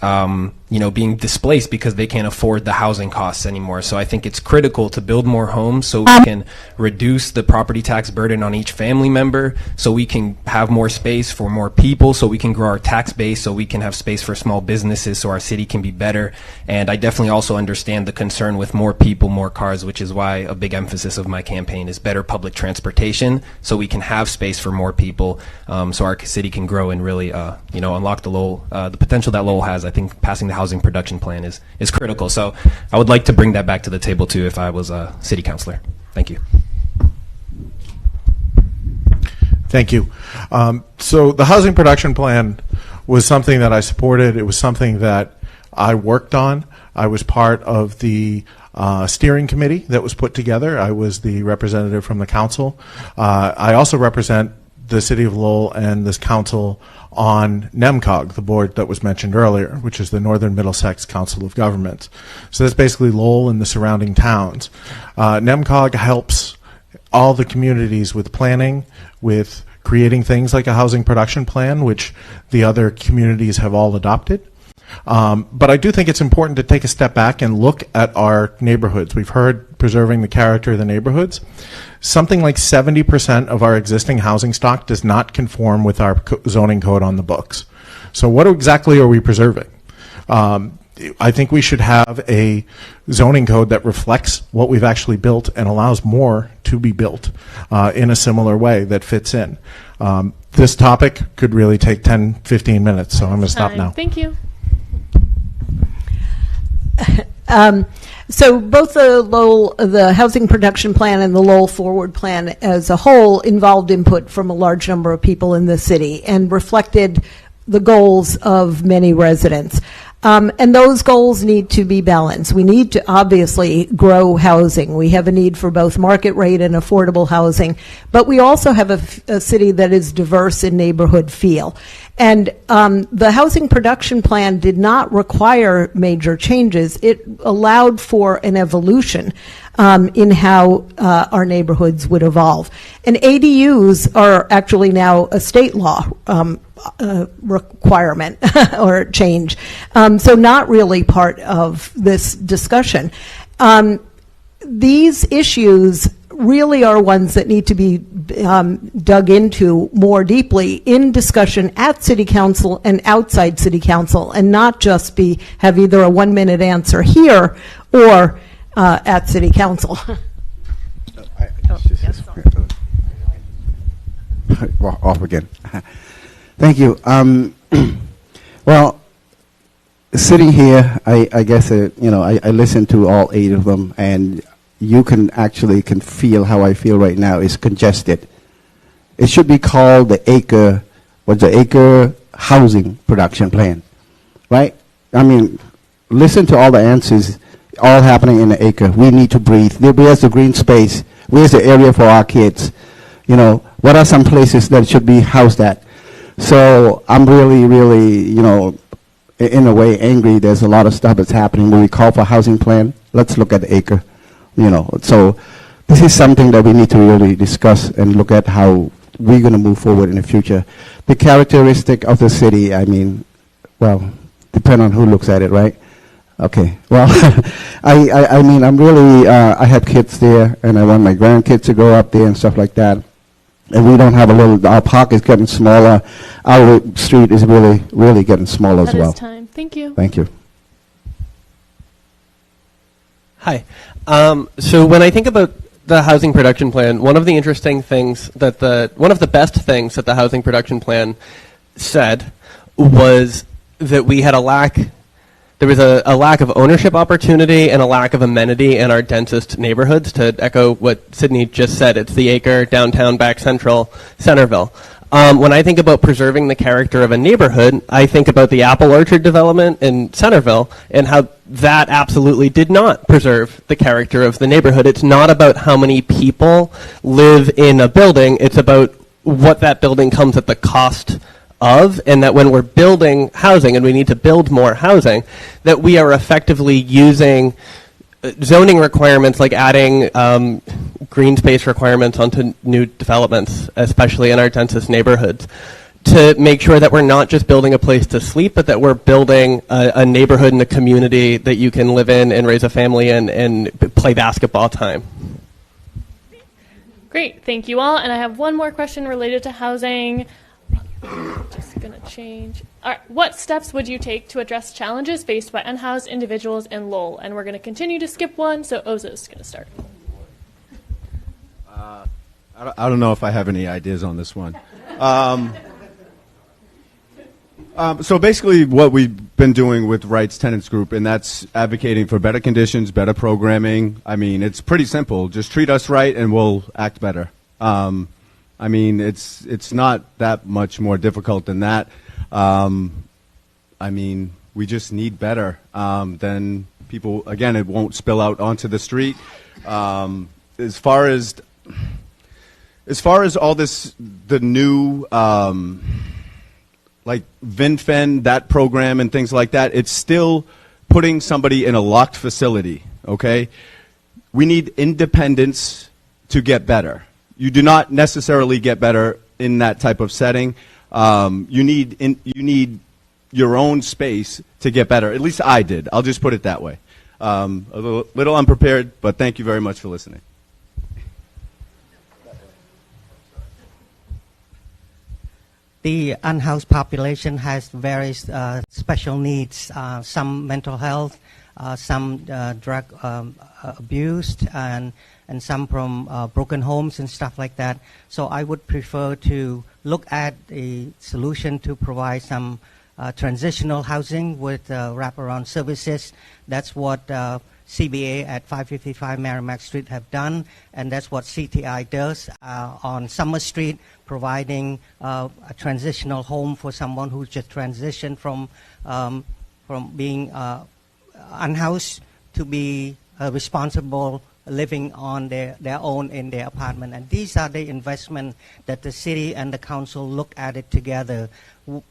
being displaced because they can't afford the housing costs anymore. So I think it's critical to build more homes so we can reduce the property tax burden on each family member, so we can have more space for more people, so we can grow our tax base, so we can have space for small businesses, so our city can be better. And I definitely also understand the concern with more people, more cars, which is why a big emphasis of my campaign is better public transportation, so we can have space for more people, so our city can grow and really, unlock the potential that Lowell has. I think passing the housing production plan is critical. So I would like to bring that back to the table too if I was a city councilor. Thank you. Thank you. So the housing production plan was something that I supported. It was something that I worked on. I was part of the steering committee that was put together. I was the representative from the council. I also represent the City of Lowell and this council on NEMCOG, the board that was mentioned earlier, which is the Northern Middlesex Council of Governments. So that's basically Lowell and the surrounding towns. NEMCOG helps all the communities with planning, with creating things like a housing production plan, which the other communities have all adopted. But I do think it's important to take a step back and look at our neighborhoods. We've heard preserving the character of the neighborhoods. Something like 70% of our existing housing stock does not conform with our zoning code on the books. So what exactly are we preserving? I think we should have a zoning code that reflects what we've actually built and allows more to be built in a similar way that fits in. This topic could really take 10, 15 minutes, so I'm going to stop now. Thank you. So both the Housing Production Plan and the Lowell Forward Plan as a whole involved input from a large number of people in the city and reflected the goals of many residents. And those goals need to be balanced. We need to obviously grow housing. We have a need for both market rate and affordable housing, but we also have a city that is diverse in neighborhood feel. And the Housing Production Plan did not require major changes. It allowed for an evolution in how our neighborhoods would evolve. And ADUs are actually now a state law requirement or change. So not really part of this discussion. These issues really are ones that need to be dug into more deeply in discussion at City Council and outside City Council, and not just have either a 1-minute answer here or at City Council. Off again. Thank you. Well, sitting here, I guess I listened to all 8 of them, and you can feel how I feel right now. It's congested. It should be called the Acre Housing Production Plan, right? I mean, listen to all the answers, all happening in the acre. We need to breathe. Where's the green space? Where's the area for our kids? What are some places that should be housed at? So I'm really, really, in a way angry. There's a lot of stuff that's happening. When we call for a housing plan, let's look at the acre. So this is something that we need to really discuss and look at how we're going to move forward in the future. The characteristic of the city, depend on who looks at it, right? Okay. Well, I'm really, I have kids there, and I want my grandkids to grow up there and stuff like that. And we don't have our park is getting smaller. Our street is really, really getting smaller as well. That is time. Thank you. Thank you. Hi. So when I think about the Housing Production Plan, one of the interesting things one of the best things that the Housing Production Plan said was that we had there was a lack of ownership opportunity and a lack of amenity in our densest neighborhoods. To echo what Sydney just said, it's the Acre, downtown, Back Central, Centerville. When I think about preserving the character of a neighborhood, I think about the Apple Orchard development in Centerville and how that absolutely did not preserve the character of the neighborhood. It's not about how many people live in a building. It's about what that building comes at the cost of, and that when we're building housing, and we need to build more housing, that we are effectively using zoning requirements like adding green space requirements onto new developments, especially in our densest neighborhoods, to make sure that we're not just building a place to sleep, but that we're building a neighborhood and a community that you can live in and raise a family in and play basketball time. Great, thank you all. And I have one more question related to housing. Just gonna change. All right, what steps would you take to address challenges faced by unhoused individuals in Lowell? And we're gonna continue to skip one, so Ozo's gonna start. I don't know if I have any ideas on this one. So basically what we've been doing with Rights Tenants Group, and that's advocating for better conditions, better programming. I mean, it's pretty simple. Just treat us right and we'll act better. I mean, it's not that much more difficult than that. I mean, we just need better than people. Again, it won't spill out onto the street. As far as all this, the new like VinFen, that program and things like that, it's still putting somebody in a locked facility. Okay, we need independence to get better. You do not necessarily get better in that type of setting. You need your own space to get better. At least I did. I'll just put it that way. A little unprepared, but thank you very much for listening. The unhoused population has various special needs, some mental health, some drug abuse, and some from broken homes and stuff like that. So I would prefer to look at a solution to provide some transitional housing with wraparound services. That's what CBA at 555 Merrimack Street have done, and that's what CTI does on Summer Street, providing a transitional home for someone who just transitioned from being unhoused to be responsible living on their own in their apartment. And these are the investment that the city and the council look at it together.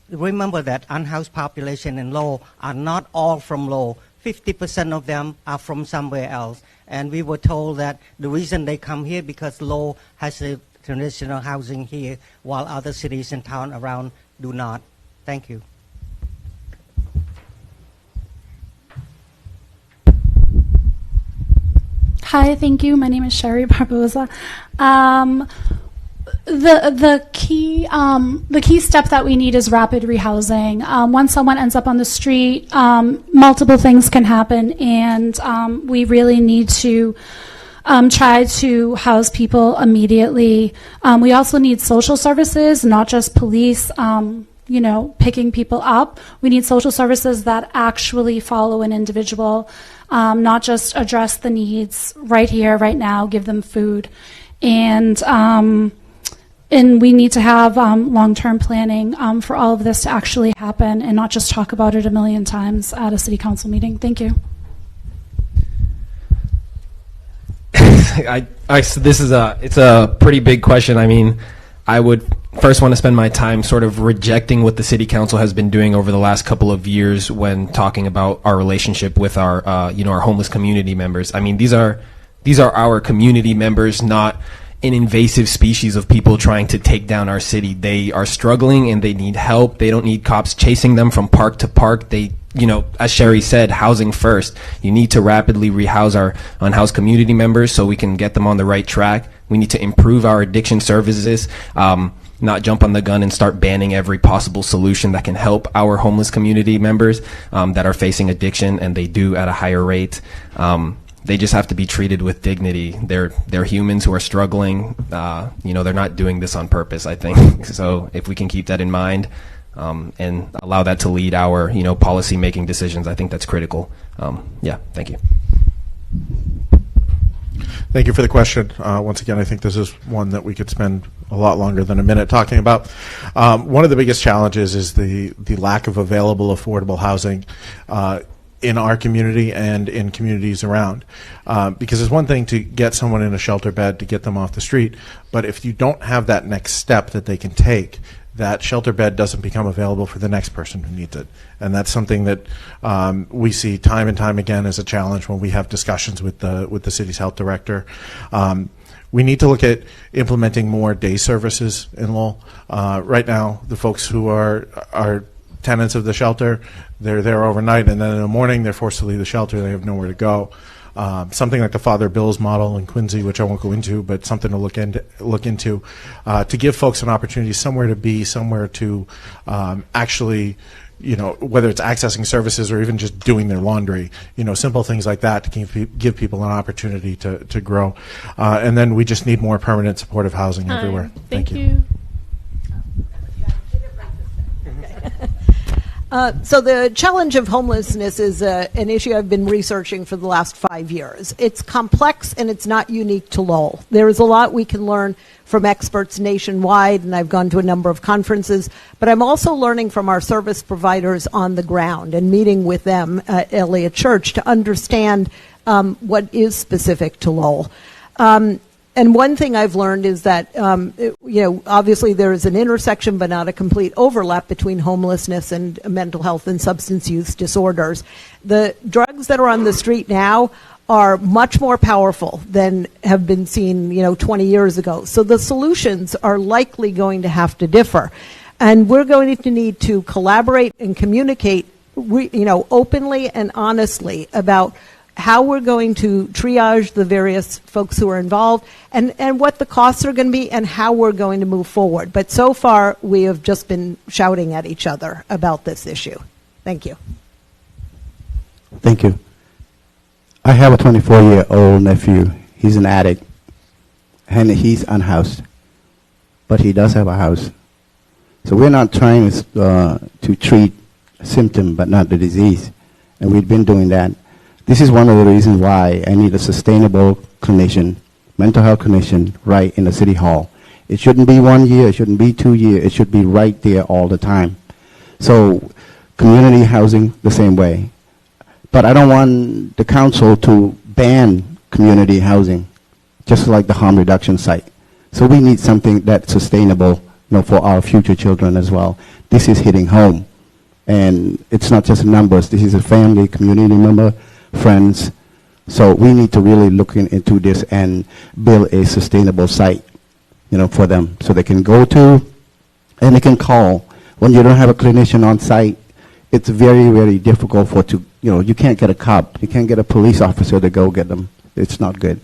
Remember that unhoused population in Lowell are not all from Lowell. 50% of them are from somewhere else. And we were told that the reason they come here because Lowell has a traditional housing here while other cities and towns around do not. Thank you. Hi, thank you. My name is Sherry Barboza. The key step that we need is rapid rehousing. Once someone ends up on the street, multiple things can happen, and we really need to try to house people immediately. We also need social services, not just police. Picking people up. We need social services that actually follow an individual, not just address the needs right here, right now, give them food. And we need to have long-term planning for all of this to actually happen and not just talk about it a million times at a city council meeting. Thank you. It's a pretty big question. I mean, I would first want to spend my time sort of rejecting what the city council has been doing over the last couple of years when talking about our relationship with our our homeless community members. I mean, these are our community members, not an invasive species of people trying to take down our city. They are struggling and they need help. They don't need cops chasing them from park to park. They, as Sherry said, housing first. You need to rapidly rehouse our unhoused community members so we can get them on the right track. We need to improve our addiction services, not jump on the gun and start banning every possible solution that can help our homeless community members that are facing addiction, and they do at a higher rate. They just have to be treated with dignity. They're humans who are struggling. They're not doing this on purpose, I think. So if we can keep that in mind and allow that to lead our policy making decisions, I think that's critical. Thank you. Thank you for the question. Once again, I think this is one that we could spend a lot longer than a minute talking about. One of the biggest challenges is the lack of available affordable housing in our community and in communities around. Because it's one thing to get someone in a shelter bed, to get them off the street, but if you don't have that next step that they can take, that shelter bed doesn't become available for the next person who needs it. And that's something that we see time and time again as a challenge when we have discussions with the city's health director. We need to look at implementing more day services in Lowell. Right now, the folks who are tenants of the shelter, they're there overnight, and then in the morning they're forced to leave the shelter. They have nowhere to go. Something like the Father Bill's model in Quincy, which I won't go into, but something to look into to give folks an opportunity, somewhere to be, somewhere to actually, whether it's accessing services or even just doing their laundry, simple things like that to give people an opportunity to grow. And then we just need more permanent supportive housing everywhere. Thank you. So the challenge of homelessness is an issue I've been researching for the last 5 years. It's complex and it's not unique to Lowell. There is a lot we can learn from experts nationwide, and I've gone to a number of conferences, but I'm also learning from our service providers on the ground and meeting with them at Elliott Church to understand what is specific to Lowell. And one thing I've learned is that, obviously there is an intersection but not a complete overlap between homelessness and mental health and substance use disorders. The drugs that are on the street now are much more powerful than have been seen, 20 years ago. So the solutions are likely going to have to differ. And we're going to need to collaborate and communicate, openly and honestly about how we're going to triage the various folks who are involved and what the costs are going to be and how we're going to move forward. But so far, we have just been shouting at each other about this issue. Thank you. Thank you. I have a 24-year-old nephew. He's an addict, and he's unhoused, but he does have a house. So we're not trying to treat a symptom, but not the disease, and we've been doing that. This is one of the reasons why I need a sustainable clinician, mental health clinician, right in the city hall. It shouldn't be 1 year, it shouldn't be 2 years, it should be right there all the time. So community housing, the same way. But I don't want the council to ban community housing, just like the harm reduction site. So we need something that's sustainable, for our future children as well. This is hitting home. And it's not just numbers, this is a family, community member, friends. So we need to really look into this and build a sustainable site, for them, so they can go to and they can call. When you don't have a clinician on site, it's very, very difficult you can't get a cop, you can't get a police officer to go get them. It's not good.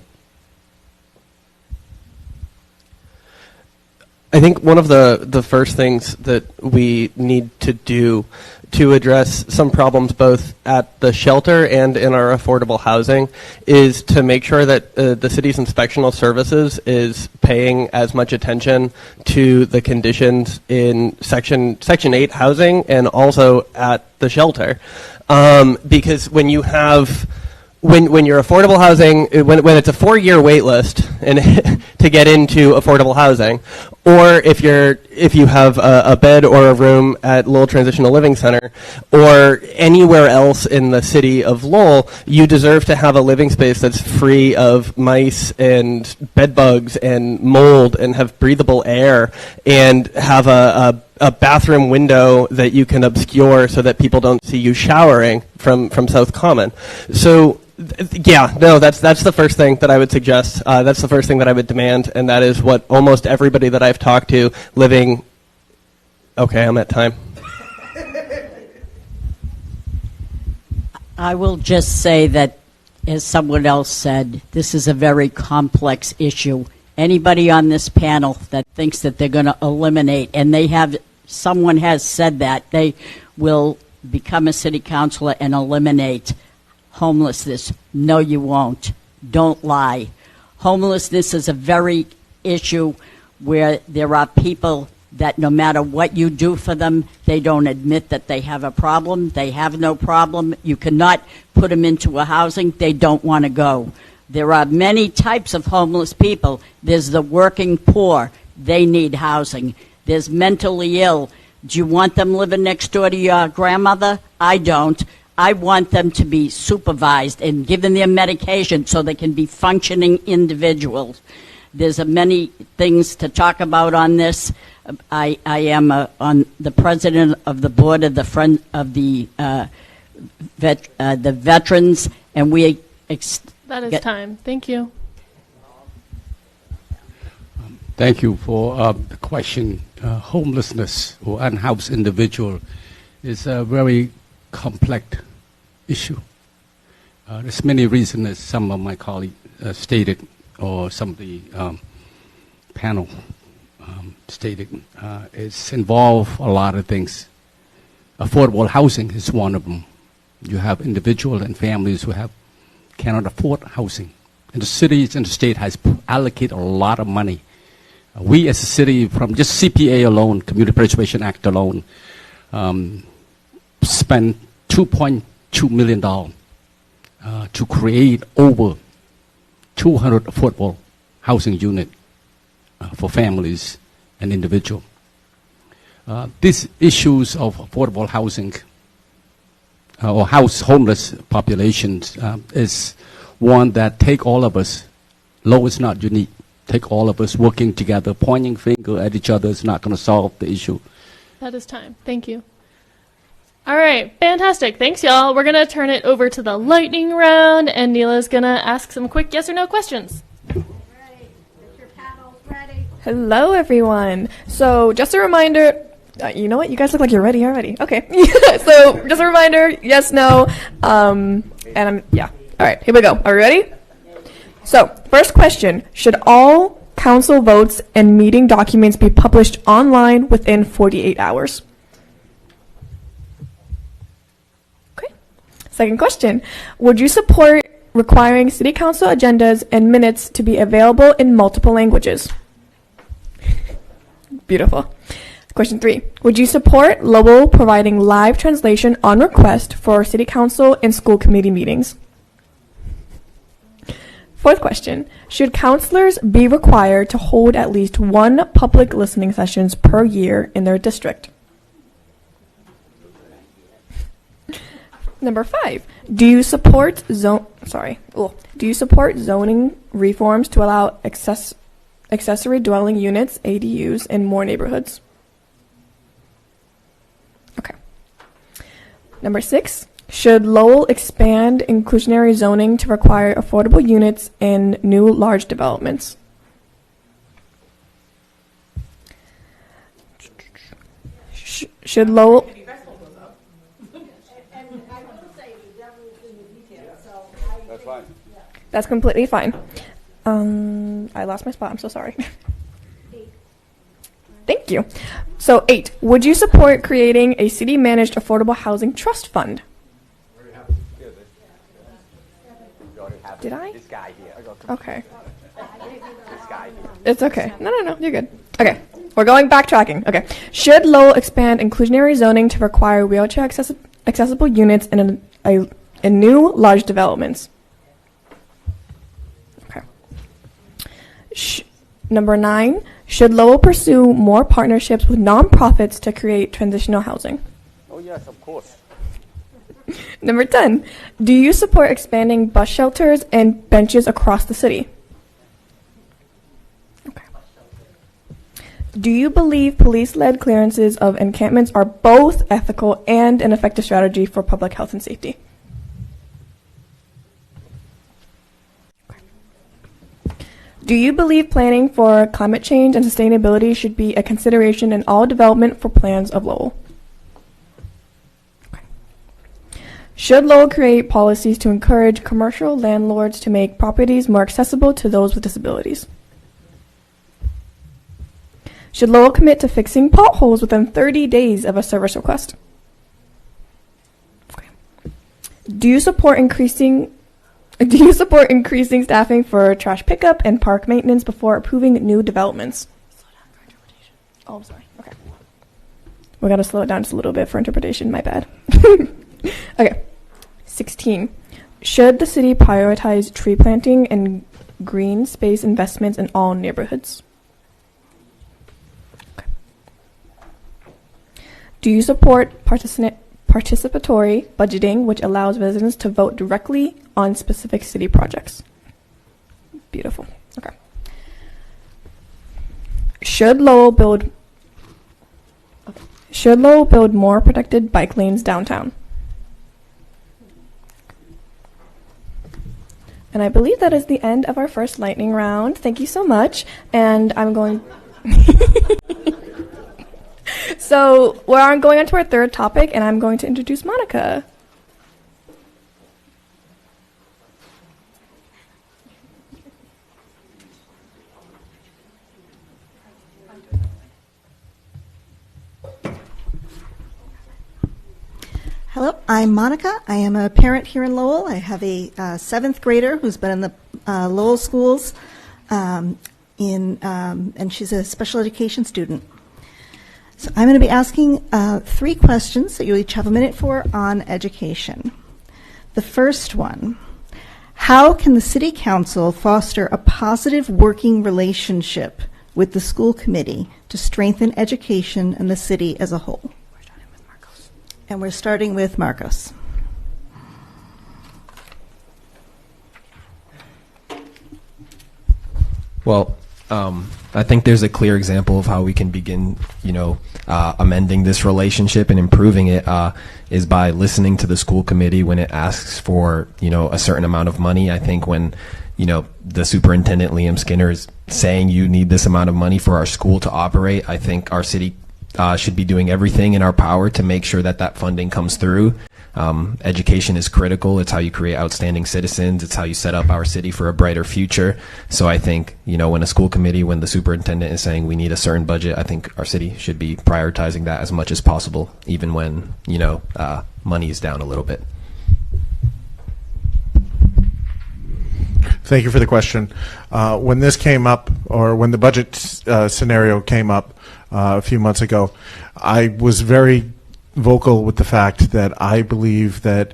I think one of the first things that we need to do to address some problems both at the shelter and in our affordable housing is to make sure that the city's inspectional services is paying as much attention to the conditions in Section 8 housing and also at the shelter. Because when you have when you're affordable housing, when it's a 4-year wait list and to get into affordable housing, or if you have a bed or a room at Lowell Transitional Living Center or anywhere else in the city of Lowell, you deserve to have a living space that's free of mice and bed bugs and mold and have breathable air and have a bathroom window that you can obscure so that people don't see you showering from South Common. So yeah, no, that's the first thing that I would suggest. That's the first thing that I would demand, and that is what almost everybody that I've talked to living... Okay, I'm at time. I will just say that, as someone else said, this is a very complex issue. Anybody on this panel that thinks that they're going to eliminate, and someone has said that, they will become a city councilor and eliminate homelessness. No, you won't. Don't lie. Homelessness is a very issue where there are people that no matter what you do for them, they don't admit that they have a problem. They have no problem. You cannot put them into a housing. They don't want to go. There are many types of homeless people. There's the working poor. They need housing. There's mentally ill. Do you want them living next door to your grandmother? I don't. I want them to be supervised and given their medication so they can be functioning individuals. There's many things to talk about on this. I am on the president of the board of the Friend of the veterans, and we. That is time. Thank you. Thank you for the question. Homelessness or unhoused individual is a very complex issue. There's many reasons, as some of my colleagues stated, or some of the panel stated. It's involved a lot of things. Affordable housing is one of them. You have individuals and families who cannot afford housing. And the cities and the state has allocated a lot of money. We as a city, from just CPA alone, Community Preservation Act alone, spend $2.2 million to create over 200 affordable housing units for families and individuals. These issues of affordable housing or homeless populations is one that take all of us. Lowell is not unique. Take all of us working together, pointing finger at each other is not going to solve the issue. That is time. Thank you. All right, fantastic. Thanks, y'all. We're going to turn it over to the lightning round, and Neela's going to ask some quick yes or no questions. Ready. Get your paddles ready. Hello, everyone. So just a reminder, You know what? You guys look like you're ready already. Okay. So just a reminder, yes, no, yeah. All right, here we go. Are we ready? So first question, should all council votes and meeting documents be published online within 48 hours? Okay. Second question, would you support requiring city council agendas and minutes to be available in multiple languages? Beautiful. Question 3. Would you support Lowell providing live translation on request for city council and school committee meetings? Fourth question. Should counselors be required to hold at least one public listening sessions per year in their district? Number 5. Do you support zoning reforms to allow accessory dwelling units, ADUs, in more neighborhoods? Okay. Number 6. Should Lowell expand inclusionary zoning to require affordable units in new large developments? Should Lowell... That's fine. That's completely fine. I lost my spot. I'm so sorry. Thank you. So 8. Would you support creating a city-managed affordable housing trust fund? Did I? This guy here. Okay. This guy here. It's okay. No, you're good. Okay. We're going backtracking. Okay. Should Lowell expand inclusionary zoning to require wheelchair accessible units in new large developments? Okay. Number 9. Should Lowell pursue more partnerships with nonprofits to create transitional housing? Oh, yes, of course. Number 10. Do you support expanding bus shelters and benches across the city? Okay. Do you believe police-led clearances of encampments are both ethical and an effective strategy for public health and safety? Do you believe planning for climate change and sustainability should be a consideration in all development for plans of Lowell? Okay. Should Lowell create policies to encourage commercial landlords to make properties more accessible to those with disabilities? Should Lowell commit to fixing potholes within 30 days of a service request? Okay. Do you support increasing staffing for trash pickup and park maintenance before approving new developments? Oh, I'm sorry. Okay. We got to slow it down just a little bit for interpretation. My bad. Okay. 16. Should the city prioritize tree planting and green space investments in all neighborhoods? Okay. Do you support participatory budgeting, which allows residents to vote directly on specific city projects? Beautiful. Okay. Should Lowell build more protected bike lanes downtown? And I believe that is the end of our first lightning round. Thank you so much. And I'm going... So we're going on to our third topic, and I'm going to introduce Monica. Hello, I'm Monica. I am a parent here in Lowell. I have a 7th grader who's been in the Lowell schools, and she's a special education student. So I'm going to be asking 3 questions that you each have a minute for on education. The first one, how can the City Council foster a positive working relationship with the school committee to strengthen education in the city as a whole? And we're starting with Marcos. Well, I think there's a clear example of how we can begin, amending this relationship and improving it is by listening to the school committee when it asks for, a certain amount of money. I think when, the superintendent, Liam Skinner, is saying you need this amount of money for our school to operate, I think our city should be doing everything in our power to make sure that that funding comes through. Education is critical. It's how you create outstanding citizens. It's how you set up our city for a brighter future. So I think, when a school committee, when the superintendent is saying we need a certain budget, I think our city should be prioritizing that as much as possible, even when, money is down a little bit. Thank you for the question. When this came up, or when the budget scenario came up a few months ago, I was very vocal with the fact that I believe that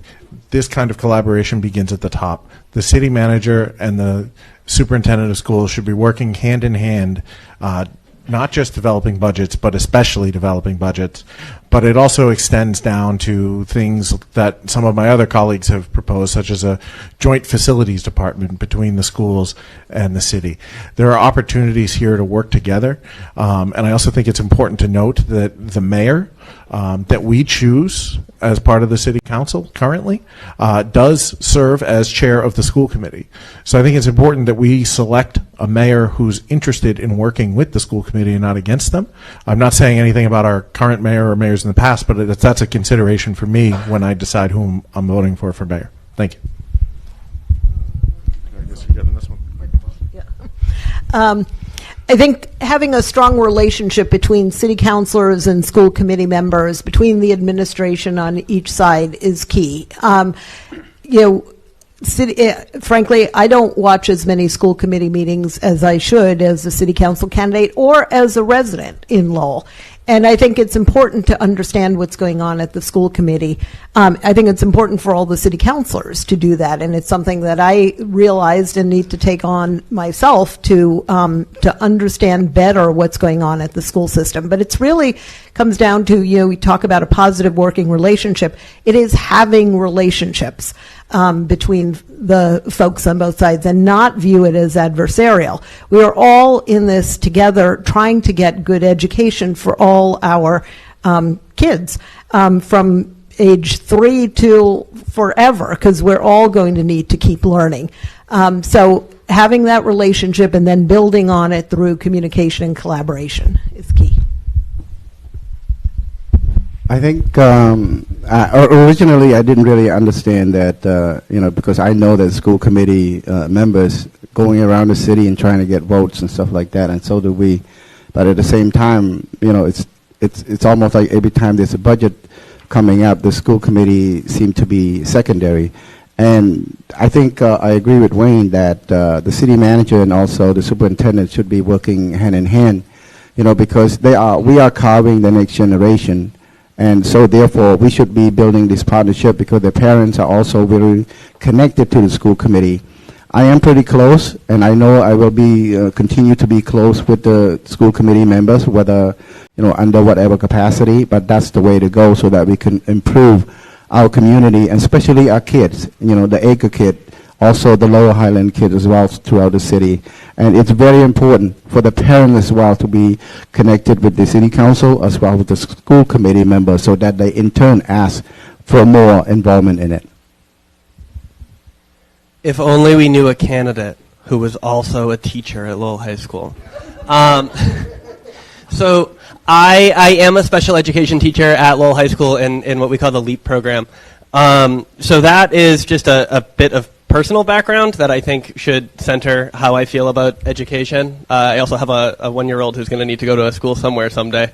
this kind of collaboration begins at the top. The city manager and the superintendent of schools should be working hand in hand, not just developing budgets, but especially developing budgets. But it also extends down to things that some of my other colleagues have proposed, such as a joint facilities department between the schools and the city. There are opportunities here to work together. And I also think it's important to note that the mayor that we choose as part of the city council currently does serve as chair of the school committee. So I think it's important that we select a mayor who's interested in working with the school committee and not against them. I'm not saying anything about our current mayor or mayors in the past, but that's a consideration for me when I decide whom I'm voting for mayor. Thank you. I guess you're getting this one. Yeah. I think having a strong relationship between city councilors and school committee members, between the administration on each side, is key. Frankly, I don't watch as many school committee meetings as I should as a city council candidate or as a resident in Lowell. And I think it's important to understand what's going on at the school committee. I think it's important for all the city councilors to do that, and it's something that I realized and need to take on myself to understand better what's going on at the school system. But it's really comes down to, we talk about a positive working relationship. It is having relationships between the folks on both sides and not view it as adversarial. We are all in this together trying to get good education for all our kids from age 3 to forever, because we're all going to need to keep learning. So having that relationship and then building on it through communication and collaboration is key. I think originally I didn't really understand that, because I know that school committee members going around the city and trying to get votes and stuff like that, and so do we. But at the same time, it's almost like every time there's a budget coming up, the school committee seem to be secondary. And I think I agree with Wayne that the city manager and also the superintendent should be working hand in hand, because we are carving the next generation. And so therefore, we should be building this partnership because the parents are also very connected to the school committee. I am pretty close, and I know I will be continue to be close with the school committee members, whether, under whatever capacity, but that's the way to go so that we can improve our community, and especially our kids, the Acre kid, also the Lower Highland kid as well throughout the city. And it's very important for the parents as well to be connected with the city council as well with the school committee members so that they in turn ask for more involvement in it. If only we knew a candidate who was also a teacher at Lowell High School. So I am a special education teacher at Lowell High School in what we call the LEAP program. So that is just a bit of personal background that I think should center how I feel about education. I also have a 1-year-old who's going to need to go to a school somewhere someday.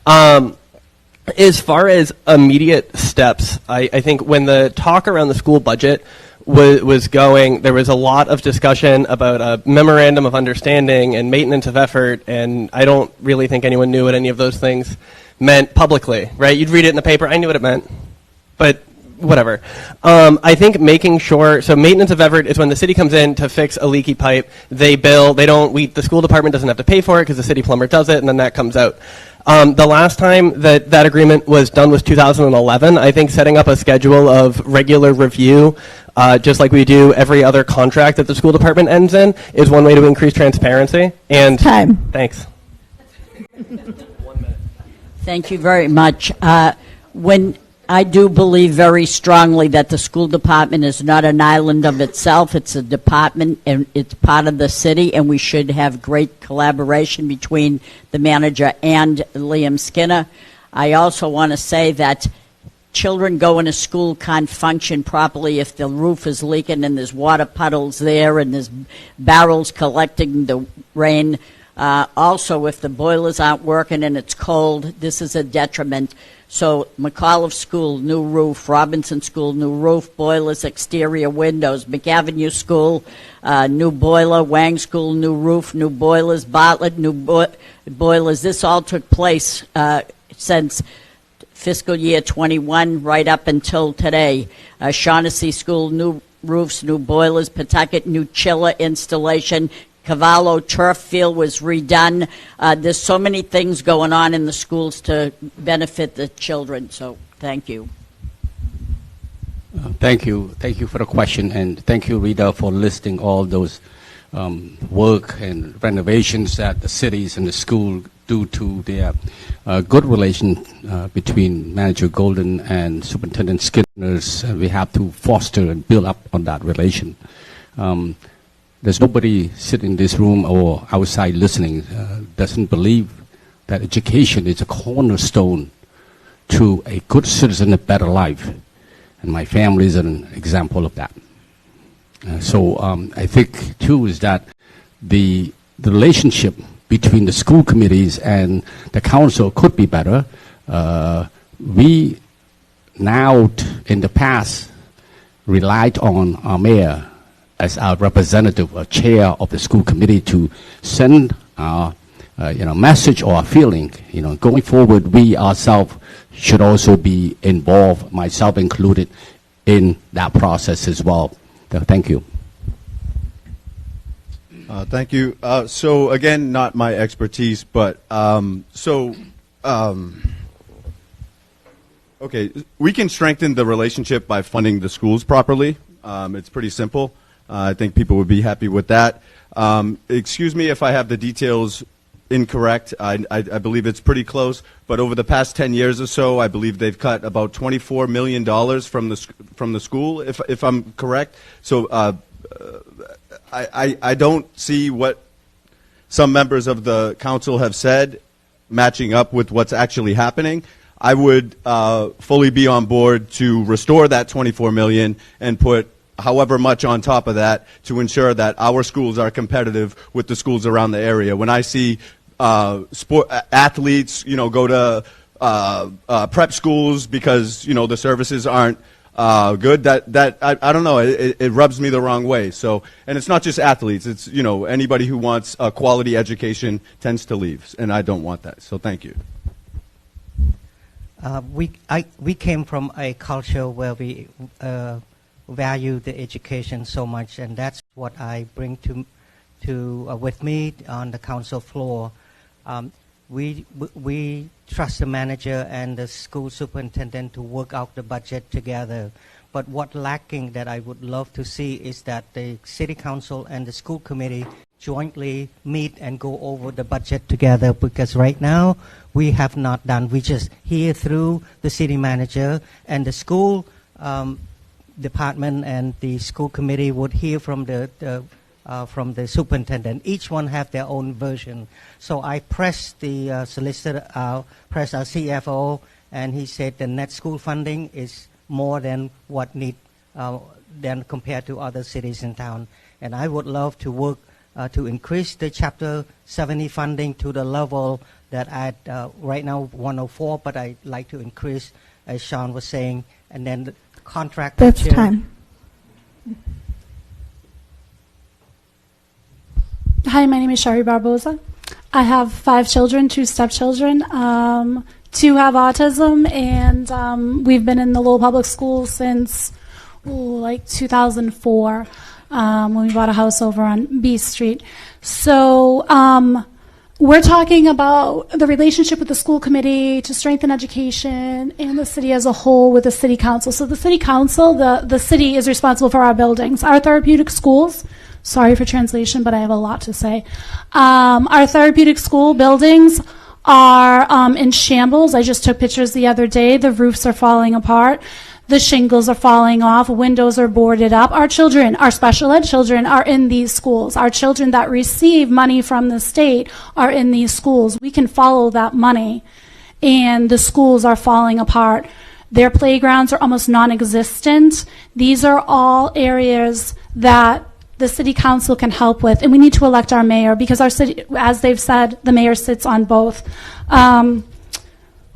As far as immediate steps, I think when the talk around the school budget was going, there was a lot of discussion about a memorandum of understanding and maintenance of effort, and I don't really think anyone knew what any of those things meant publicly, right? You'd read it in the paper. I knew what it meant, but whatever. I think making sure, so maintenance of effort is when the city comes in to fix a leaky pipe, they bill, the school department doesn't have to pay for it because the city plumber does it, and then that comes out. The last time that agreement was done was 2011. I think setting up a schedule of regular review, just like we do every other contract that the school department ends in, is one way to increase transparency. And time. Thanks. Thank you very much. I do believe very strongly that the school department is not an island of itself. It's a department, and it's part of the city, and we should have great collaboration between the manager and Liam Skinner. I also want to say that children going to school can't function properly if the roof is leaking and there's water puddles there and there's barrels collecting the rain. Also, if the boilers aren't working and it's cold, this is a detriment. So McAuliffe School, new roof. Robinson School, new roof, boilers, exterior windows. McAvenue School, new boiler. Wang School, new roof, new boilers. Bartlett, new boilers. This all took place since fiscal year 21 right up until today. Shaughnessy School, new roofs, new boilers. Pawtucket, new chiller installation. Cavallo turf field was redone. There's so many things going on in the schools to benefit the children, so thank you. Thank you. Thank you for the question, and thank you, Rita, for listing all those work and renovations that the cities and the school do to their good relation between Manager Golden and Superintendent Skinner. We have to foster and build up on that relation. There's nobody sitting in this room or outside listening doesn't believe that education is a cornerstone to a good citizen, a better life. And my family is an example of that. So I think, too, is that the relationship between the school committees and the council could be better. We now, in the past, relied on our mayor as our representative or chair of the school committee to send our message or a feeling. Going forward, we ourselves should also be involved, myself included, in that process as well. So, thank you. Thank you. So again, not my expertise, but okay, we can strengthen the relationship by funding the schools properly. It's pretty simple. I think people would be happy with that. Excuse me if I have the details incorrect. I believe it's pretty close, but over the past 10 years or so, I believe they've cut about $24 million from the school, if I'm correct. So I don't see what some members of the council have said matching up with what's actually happening. I would fully be on board to restore that $24 million and put however much on top of that to ensure that our schools are competitive with the schools around the area. When I see athletes, go to prep schools because the services aren't good, that I don't know, it rubs me the wrong way. So, and it's not just athletes; it's anybody who wants a quality education tends to leave, and I don't want that. So, thank you. We came from a culture where we value the education so much, and that's what I bring to with me on the council floor. We trust the manager and the school superintendent to work out the budget together. But what lacking that I would love to see is that the city council and the school committee jointly meet and go over the budget together, because right now we have not done. We just hear through the city manager, and the school department and the school committee would hear from the superintendent. Each one have their own version. So I pressed the solicitor, pressed our CFO, and he said the net school funding is more than what need than compared to other cities in town. And I would love to work to increase the Chapter 70 funding to the level that at right now 104, but I'd like to increase, as Sean was saying, and then the contract. That's time. Hi, my name is Shari Barboza. I have 5 children, 2 stepchildren. 2 have autism, and we've been in the Lowell Public Schools since like 2004 when we bought a house over on B Street. So we're talking about the relationship with the school committee to strengthen education and the city as a whole with the city council. So the city council, the city is responsible for our buildings. Our therapeutic schools, sorry for translation, but I have a lot to say. Our therapeutic school buildings are in shambles. I just took pictures the other day. The roofs are falling apart. The shingles are falling off. Windows are boarded up. Our children, our special ed children, are in these schools. Our children that receive money from the state are in these schools. We can follow that money, and the schools are falling apart. Their playgrounds are almost non-existent. These are all areas that the city council can help with, and we need to elect our mayor because our city, as they've said, the mayor sits on both.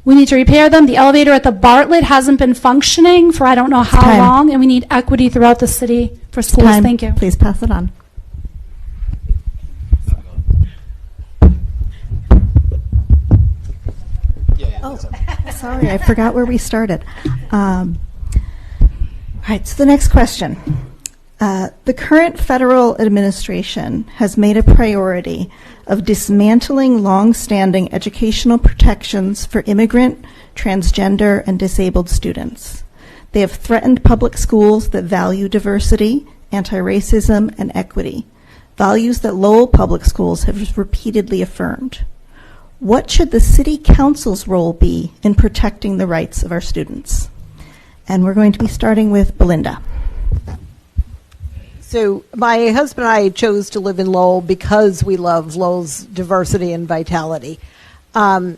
We need to repair them. The elevator at the Bartlett hasn't been functioning for I don't know how long, and we need equity throughout the city for schools. Thank you. Please pass it on. Oh, sorry, I forgot where we started. All right, so the next question. The current federal administration has made a priority of dismantling long-standing educational protections for immigrant, transgender, and disabled students. They have threatened public schools that value diversity, anti-racism, and equity, values that Lowell Public Schools have repeatedly affirmed. What should the City Council's role be in protecting the rights of our students? And we're going to be starting with Belinda. So my husband and I chose to live in Lowell because we love Lowell's diversity and vitality. And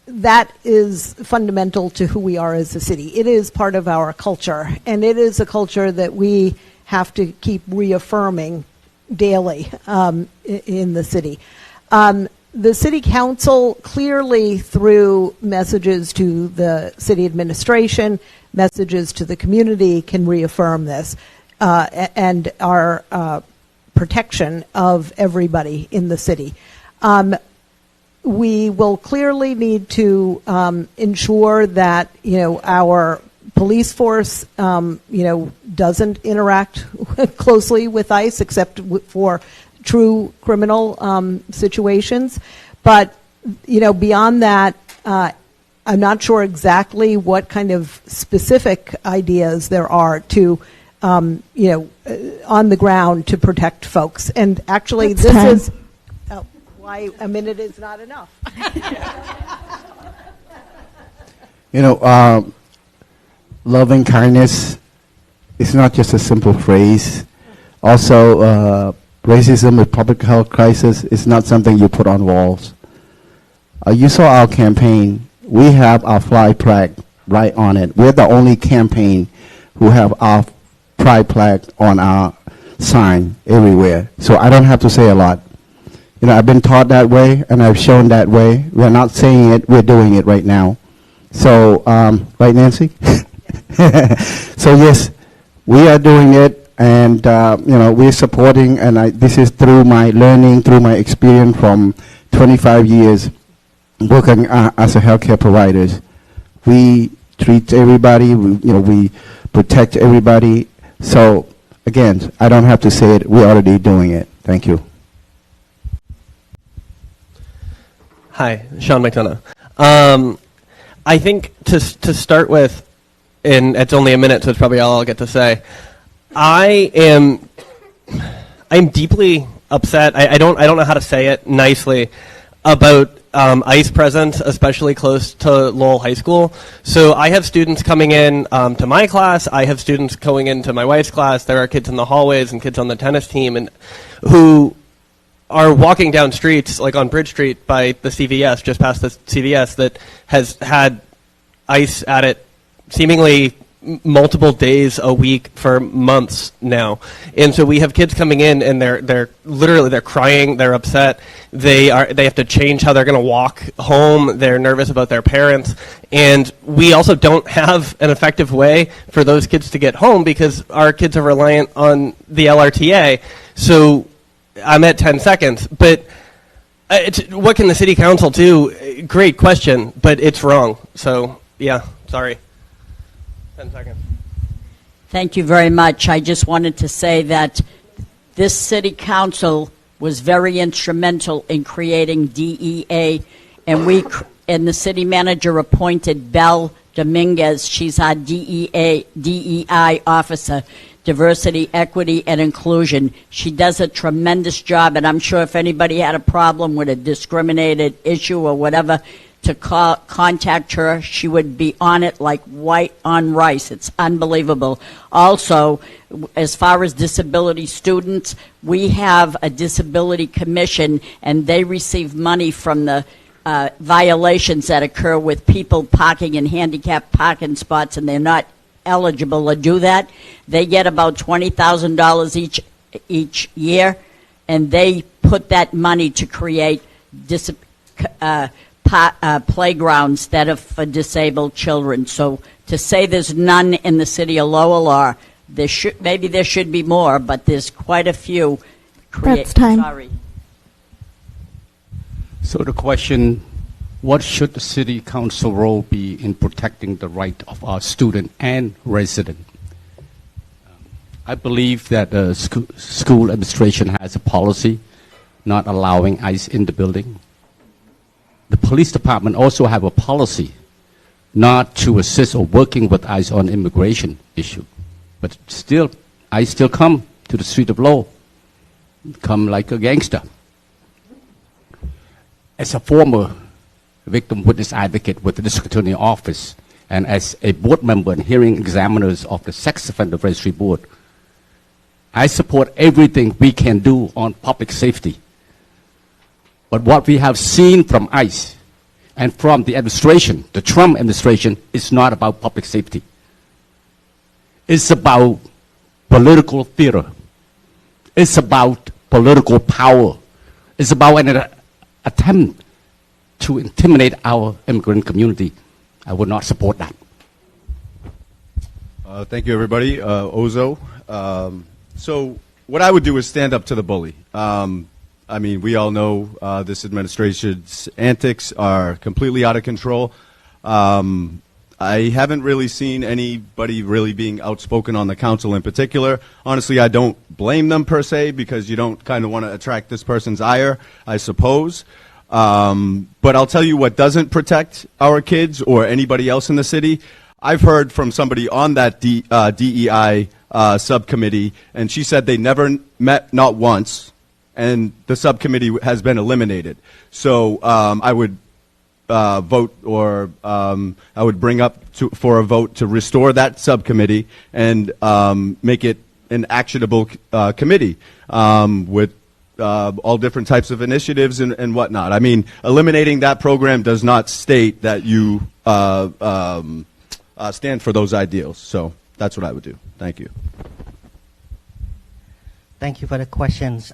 that is fundamental to who we are as a city. It is part of our culture, and it is a culture that we have to keep reaffirming daily in the city. The city council clearly, through messages to the city administration, messages to the community, can reaffirm this and our protection of everybody in the city. We will clearly need to ensure that our police force doesn't interact closely with ICE except for true criminal situations. But beyond that, I'm not sure exactly what kind of specific ideas there are to, on the ground to protect folks. And actually, That's this time. is why a minute is not enough. Loving kindness is not just a simple phrase. Also, racism and public health crisis is not something you put on walls. You saw our campaign. We have our flag plaque right on it. We're the only campaign who have our pride flag on our sign everywhere. So I don't have to say a lot. I've been taught that way, and I've shown that way. We're not saying it, we're doing it right now. So, right, Nancy? So yes, we are doing it, and we're supporting, and this is through my learning, through my experience from 25 years working as a healthcare providers. We treat everybody, we protect everybody. So again, I don't have to say it, we're already doing it. Thank you. Hi, Sean McDonough. I think to start with, and it's only a minute, so it's probably all I'll get to say. I'm deeply upset. I don't know how to say it nicely about ICE presence, especially close to Lowell High School. So I have students coming in to my class. I have students going into my wife's class. There are kids in the hallways and kids on the tennis team, and who are walking down streets, like on Bridge Street by the CVS, just past the CVS, that has had ICE at it seemingly multiple days a week for months now. And so we have kids coming in, and they're literally crying, they're upset, they have to change how they're going to walk home, they're nervous about their parents, and we also don't have an effective way for those kids to get home because our kids are reliant on the LRTA. So I'm at 10 seconds, but what can the city council do? Great question, but it's wrong. So yeah, sorry. 10 seconds. Thank you very much. I just wanted to say that this city council was very instrumental in creating DEA, and the city manager appointed Belle Dominguez. She's our DEI officer. diversity, equity, and inclusion. She does a tremendous job, and I'm sure if anybody had a problem with a discriminated issue or whatever, to contact her, she would be on it like white on rice. It's unbelievable. Also, as far as disability students, we have a disability commission, and they receive money from the violations that occur with people parking in handicapped parking spots, and they're not eligible to do that. They get about $20,000 each year, and they put that money to create playgrounds that are for disabled children. So to say there's none in the city of Lowell, or maybe there should be more, but there's quite a few. That's time. Sorry. So the question, what should the city council role be in protecting the right of our student and resident? I believe that the school administration has a policy not allowing ICE in the building. The police department also have a policy not to assist or working with ICE on immigration issue. But still, ICE still come to the street of Lowell, come like a gangster. As a former victim witness advocate with the district attorney office, and as a board member and hearing examiners of the Sex Offender Registry Board, I support everything we can do on public safety. But what we have seen from ICE and from the administration, the Trump administration, is not about public safety. It's about political theater. It's about political power. It's about an attempt to intimidate our immigrant community. I would not support that. Thank you, everybody. Ozo. So what I would do is stand up to the bully. I mean, we all know this administration's antics are completely out of control. I haven't really seen anybody really being outspoken on the council in particular. Honestly, I don't blame them per se, because you don't kind of want to attract this person's ire, I suppose. But I'll tell you what doesn't protect our kids or anybody else in the city. I've heard from somebody on that DEI subcommittee, and she said they never met, not once, and the subcommittee has been eliminated. So I would vote, or I would bring up for a vote to restore that subcommittee and make it an actionable committee with all different types of initiatives and whatnot. I mean, eliminating that program does not state that you stand for those ideals. So that's what I would do. Thank you. Thank you for the questions.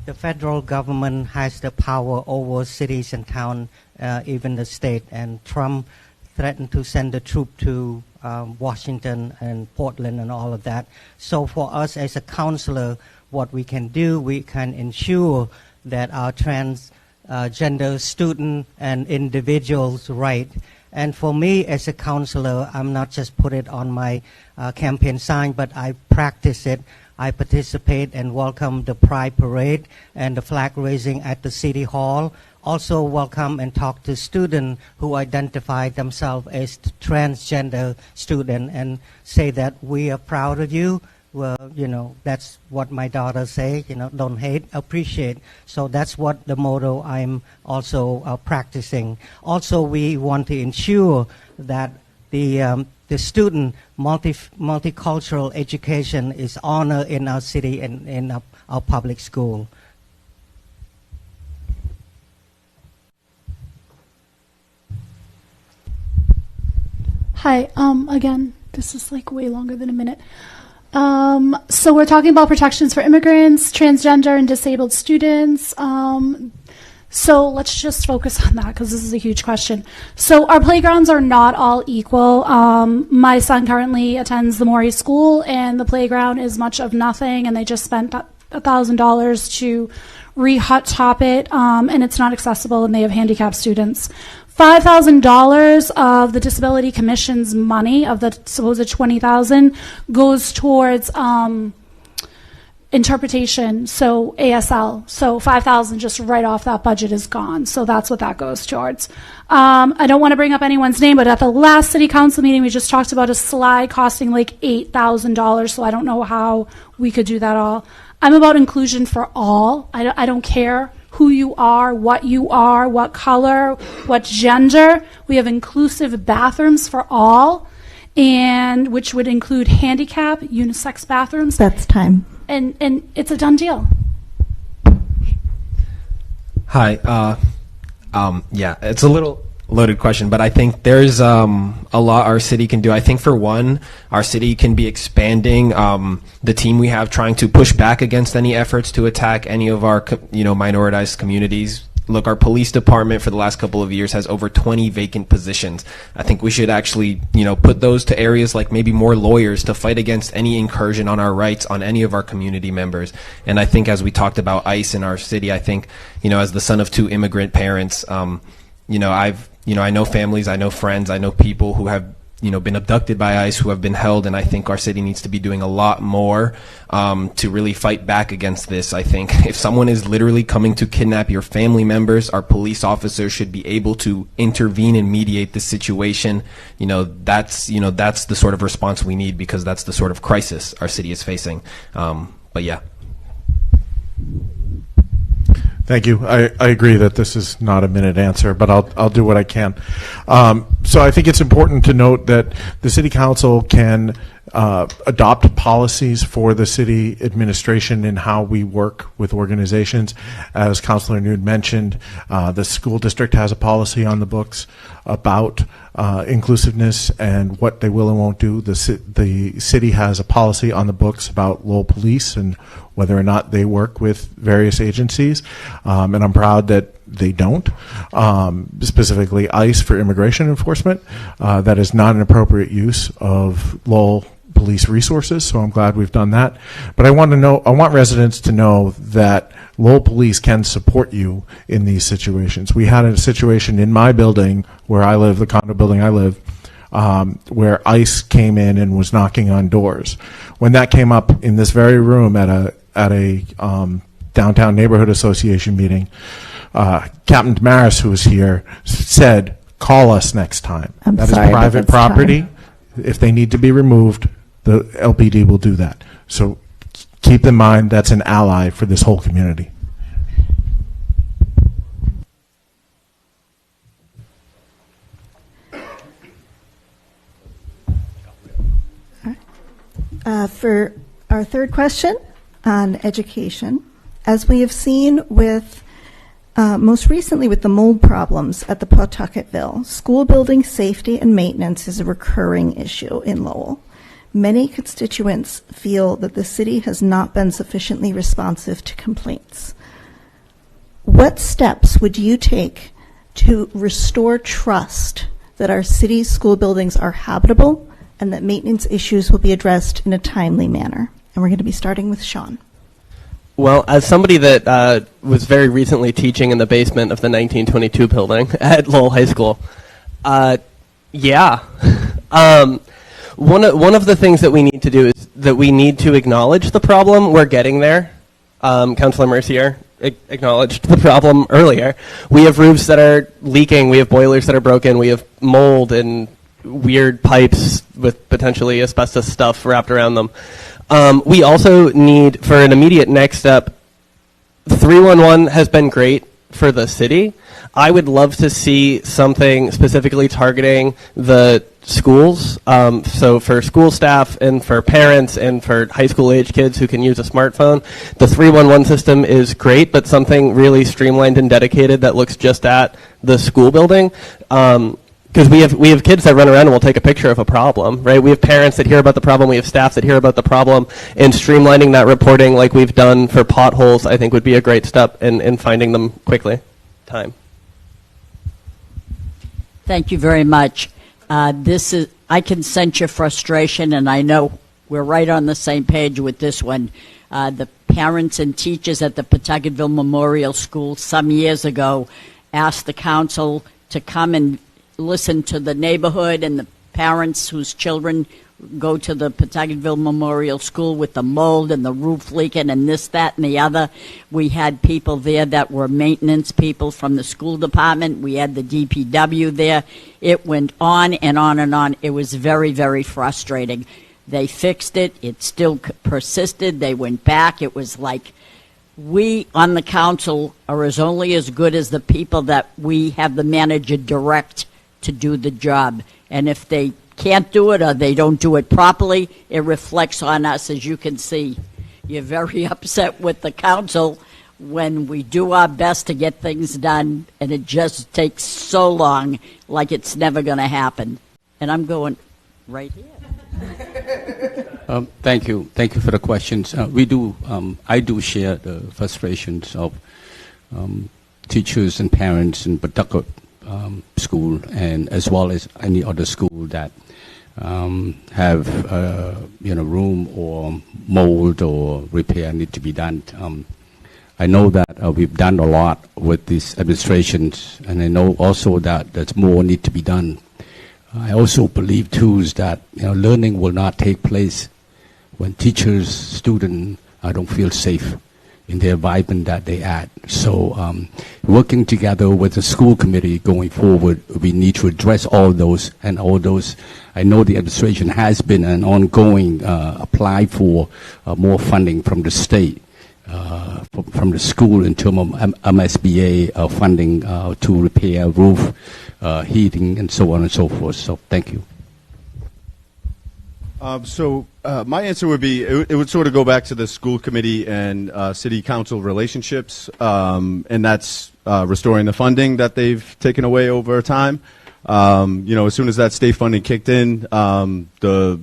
The federal government has the power over cities and towns, even the state, and Trump threatened to send the troop to Washington and Portland and all of that. So for us as a counselor, what we can do, we can ensure that our transgender student and individuals' right. And for me as a counselor, I'm not just put it on my campaign sign, but I practice it. I participate and welcome the Pride Parade and the flag raising at the City Hall. Also welcome and talk to students who identify themselves as transgender students and say that we are proud of you. Well, you know, that's what my daughter say, you know, don't hate, appreciate. So that's what the motto I'm also practicing. Also, we want to ensure that the student multicultural education is honored in our city and in our public school. Hi, again, this is like way longer than a minute. So we're talking about protections for immigrants, transgender and disabled students. So let's just focus on that because this is a huge question. So our playgrounds are not all equal. My son currently attends the Morey School, and the playground is much of nothing, and they just spent $1,000 to re-hot top it, and it's not accessible, and they have handicapped students. $5,000 of the Disability Commission's money, of the supposed $20,000, goes towards interpretation, so ASL, so 5,000 just right off that budget is gone. So that's what that goes towards. I don't want to bring up anyone's name, but at the last city council meeting, we just talked about a slide costing like $8,000. So I don't know how we could do that all. I'm about inclusion for all. I don't care who you are, what color, what gender. We have inclusive bathrooms for all, and which would include handicap, unisex bathrooms. That's time. And it's a done deal. Hi. Yeah, it's a little loaded question, but I think there's a lot our city can do. I think for one, our city can be expanding the team we have, trying to push back against any efforts to attack any of our minoritized communities. Look, our police department for the last couple of years has over 20 vacant positions. I think we should actually, put those to areas like maybe more lawyers to fight against any incursion on our rights on any of our community members. And I think as we talked about ICE in our city, I think, as the son of two immigrant parents, I know families, I know friends, I know people who have, been abducted by ICE, who have been held, and I think our city needs to be doing a lot more to really fight back against this. I think if someone is literally coming to kidnap your family members, our police officers should be able to intervene and mediate the situation. That's the sort of response we need, because that's the sort of crisis our city is facing. But yeah. Thank you. I agree that this is not a minute answer, but I'll do what I can. So I think it's important to note that the City Council can adopt policies for the city administration in how we work with organizations. As Councilor Nude mentioned, the school district has a policy on the books about inclusiveness and what they will and won't do. The city has a policy on the books about Lowell Police and whether or not they work with various agencies, and I'm proud that they don't, specifically ICE for immigration enforcement. That is not an appropriate use of Lowell police resources, so I'm glad we've done that. But I want residents to know that Lowell Police can support you in these situations. We had a situation in my building where I live, the condo building I live, where ICE came in and was knocking on doors. When that came up in this very room at a downtown neighborhood association meeting, Captain Damaris, who was here, said, "Call us next time." That is private property. If they need to be removed, the LPD will do that. So keep in mind that's an ally for this whole community. For our third question on education, as we have seen with most recently with the mold problems at the Pawtucketville, school building safety and maintenance is a recurring issue in Lowell. Many constituents feel that the city has not been sufficiently responsive to complaints. What steps would you take to restore trust that our city's school buildings are habitable and that maintenance issues will be addressed in a timely manner? And we're going to be starting with Sean. Well, as somebody that was very recently teaching in the basement of the 1922 building at Lowell High School, yeah. One of the things that we need to do is that we need to acknowledge the problem. We're getting there. Councilor Mercier acknowledged the problem earlier. We have roofs that are leaking. We have boilers that are broken. We have mold and weird pipes with potentially asbestos stuff wrapped around them. We also need, for an immediate next step, 311 has been great for the city. I would love to see something specifically targeting the schools, so for school staff and for parents and for high school age kids who can use a smartphone. The 311 system is great, but something really streamlined and dedicated that looks just at the school building. Because we have kids that run around and will take a picture of a problem, right? We have parents that hear about the problem. We have staff that hear about the problem. And streamlining that reporting like we've done for potholes, I think, would be a great step in finding them quickly. Time. Thank you very much. I can sense your frustration, and I know we're right on the same page with this one. The parents and teachers at the Pawtucketville Memorial School some years ago asked the council to come and listen to the neighborhood and the parents whose children go to the Pawtucketville Memorial School with the mold and the roof leaking and this, that, and the other. We had people there that were maintenance people from the school department. We had the DPW there. It went on and on and on. It was very, very frustrating. They fixed it. It still persisted. They went back. It was like, we on the council are only as good as the people that we have the manager direct to do the job. And if they can't do it or they don't do it properly, it reflects on us. As you can see, you're very upset with the council when we do our best to get things done, and it just takes so long, like it's never going to happen. And I'm going right here. Thank you. Thank you for the questions. I do share the frustrations of teachers and parents in Pawtucket school, and as well as any other school that have room or mold or repair need to be done. I know that we've done a lot with these administrations, and I know also that there's more need to be done. I also believe too is that learning will not take place when teachers, students don't feel safe in the environment that they at. So working together with the school committee going forward, we need to address all those and all those. I know the administration has been an ongoing apply for more funding from the state, from the school in terms of MSBA funding to repair roof, heating, and so on and so forth. So thank you. My answer would be, it would sort of go back to the school committee and city council relationships, and that's restoring the funding that they've taken away over time. As soon as that state funding kicked in, the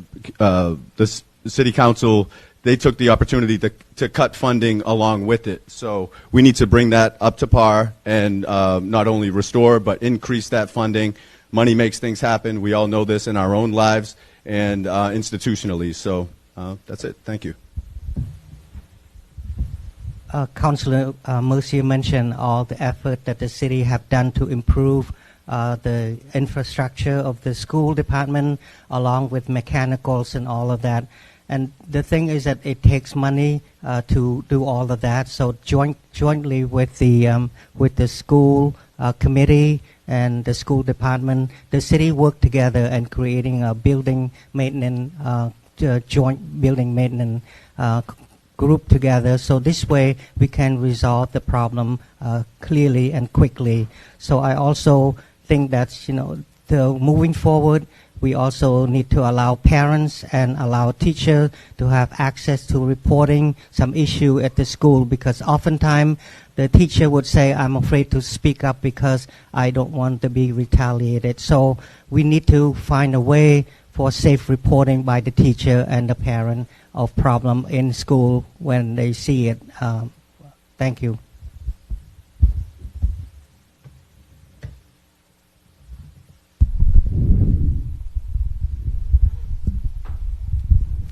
city council, they took the opportunity to cut funding along with it. So we need to bring that up to par and not only restore, but increase that funding. Money makes things happen. We all know this in our own lives and institutionally. So that's it. Thank you. Councillor Mercier mentioned all the effort that the city have done to improve the infrastructure of the school department, along with mechanicals and all of that. And the thing is that it takes money to do all of that. So jointly with the school committee and the school department, the city worked together and creating a building maintenance, joint building maintenance group together. So this way we can resolve the problem clearly and quickly. So I also think that moving forward, we also need to allow parents and allow teachers to have access to reporting some issue at the school, because oftentimes the teacher would say, I'm afraid to speak up because I don't want to be retaliated. So we need to find a way for safe reporting by the teacher and the parent of problem in school when they see it. Thank you.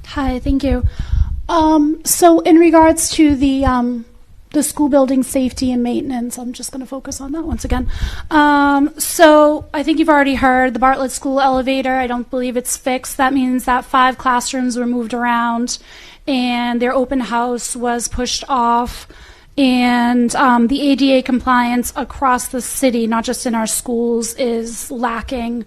Hi, thank you. So in regards to the school building safety and maintenance, I'm just going to focus on that once again. So I think you've already heard the Bartlett School elevator. I don't believe it's fixed. That means that 5 classrooms were moved around and their open house was pushed off. And the ADA compliance across the city, not just in our schools, is lacking.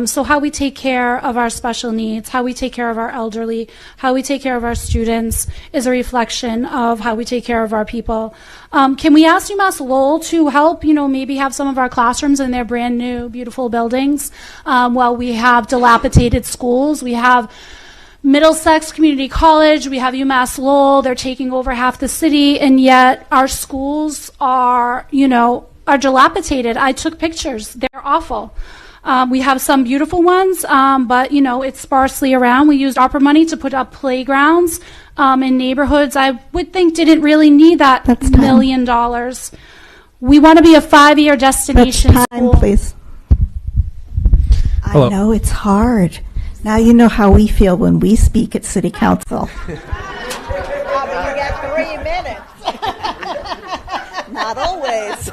So how we take care of our special needs, how we take care of our elderly, how we take care of our students is a reflection of how we take care of our people. Can we ask UMass Lowell to help, maybe have some of our classrooms in their brand new, beautiful buildings while we have dilapidated schools? We have Middlesex Community College, we have UMass Lowell, they're taking over half the city, and yet our schools are dilapidated. I took pictures, they're awful. We have some beautiful ones, but it's sparsely around. We used ARPA money to put up playgrounds in neighborhoods I would think didn't really need that $1 million. We want to be a 5-year destination. That's time, please. Hello. I know it's hard. Now you know how we feel when we speak at City Council. You got 3 minutes. Not always.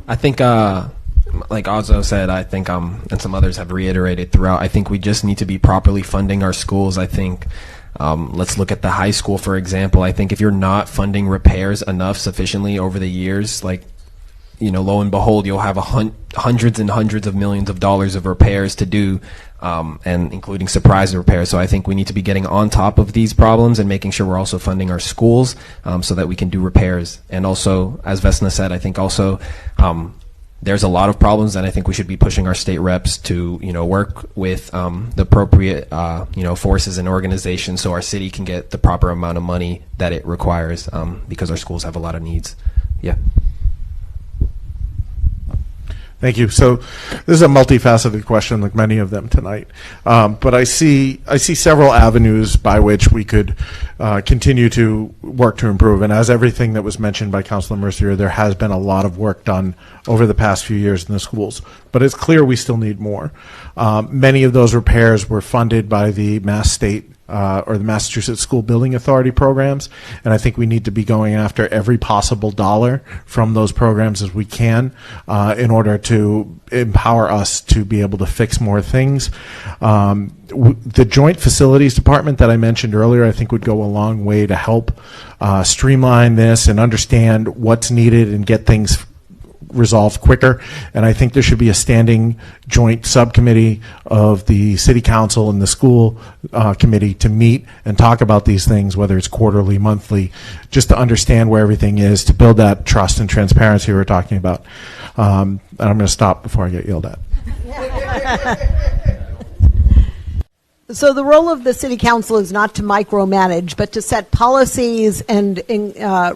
I think like Ozo said, I think, and some others have reiterated throughout, I think we just need to be properly funding our schools. I think, let's look at the high school, for example. I think if you're not funding repairs enough sufficiently over the years, like, you know, lo and behold, you'll have hundreds and hundreds of millions of dollars of repairs to do, and including surprise repairs. So I think we need to be getting on top of these problems and making sure we're also funding our schools so that we can do repairs. And also, as Vesna said, I think also there's a lot of problems, and I think we should be pushing our state reps to, you know, work with the appropriate, you know, forces and organizations so our city can get the proper amount of money that it requires, because our schools have a lot of needs. Yeah. Thank you. So this is a multifaceted question, like many of them tonight. But I see several avenues by which we could continue to work to improve. And as everything that was mentioned by Councilor Mercier, there has been a lot of work done over the past few years in the schools. But it's clear we still need more. Many of those repairs were funded by the Mass State or the Massachusetts School Building Authority programs, and I think we need to be going after every possible dollar from those programs as we can in order to empower us to be able to fix more things. The Joint Facilities Department that I mentioned earlier, I think would go a long way to help streamline this and understand what's needed and get things resolved quicker. And I think there should be a standing joint subcommittee of the city council and the school committee to meet and talk about these things, whether it's quarterly, monthly, just to understand where everything is, to build that trust and transparency we're talking about. And I'm going to stop before I get yelled at. So the role of the city council is not to micromanage, but to set policies and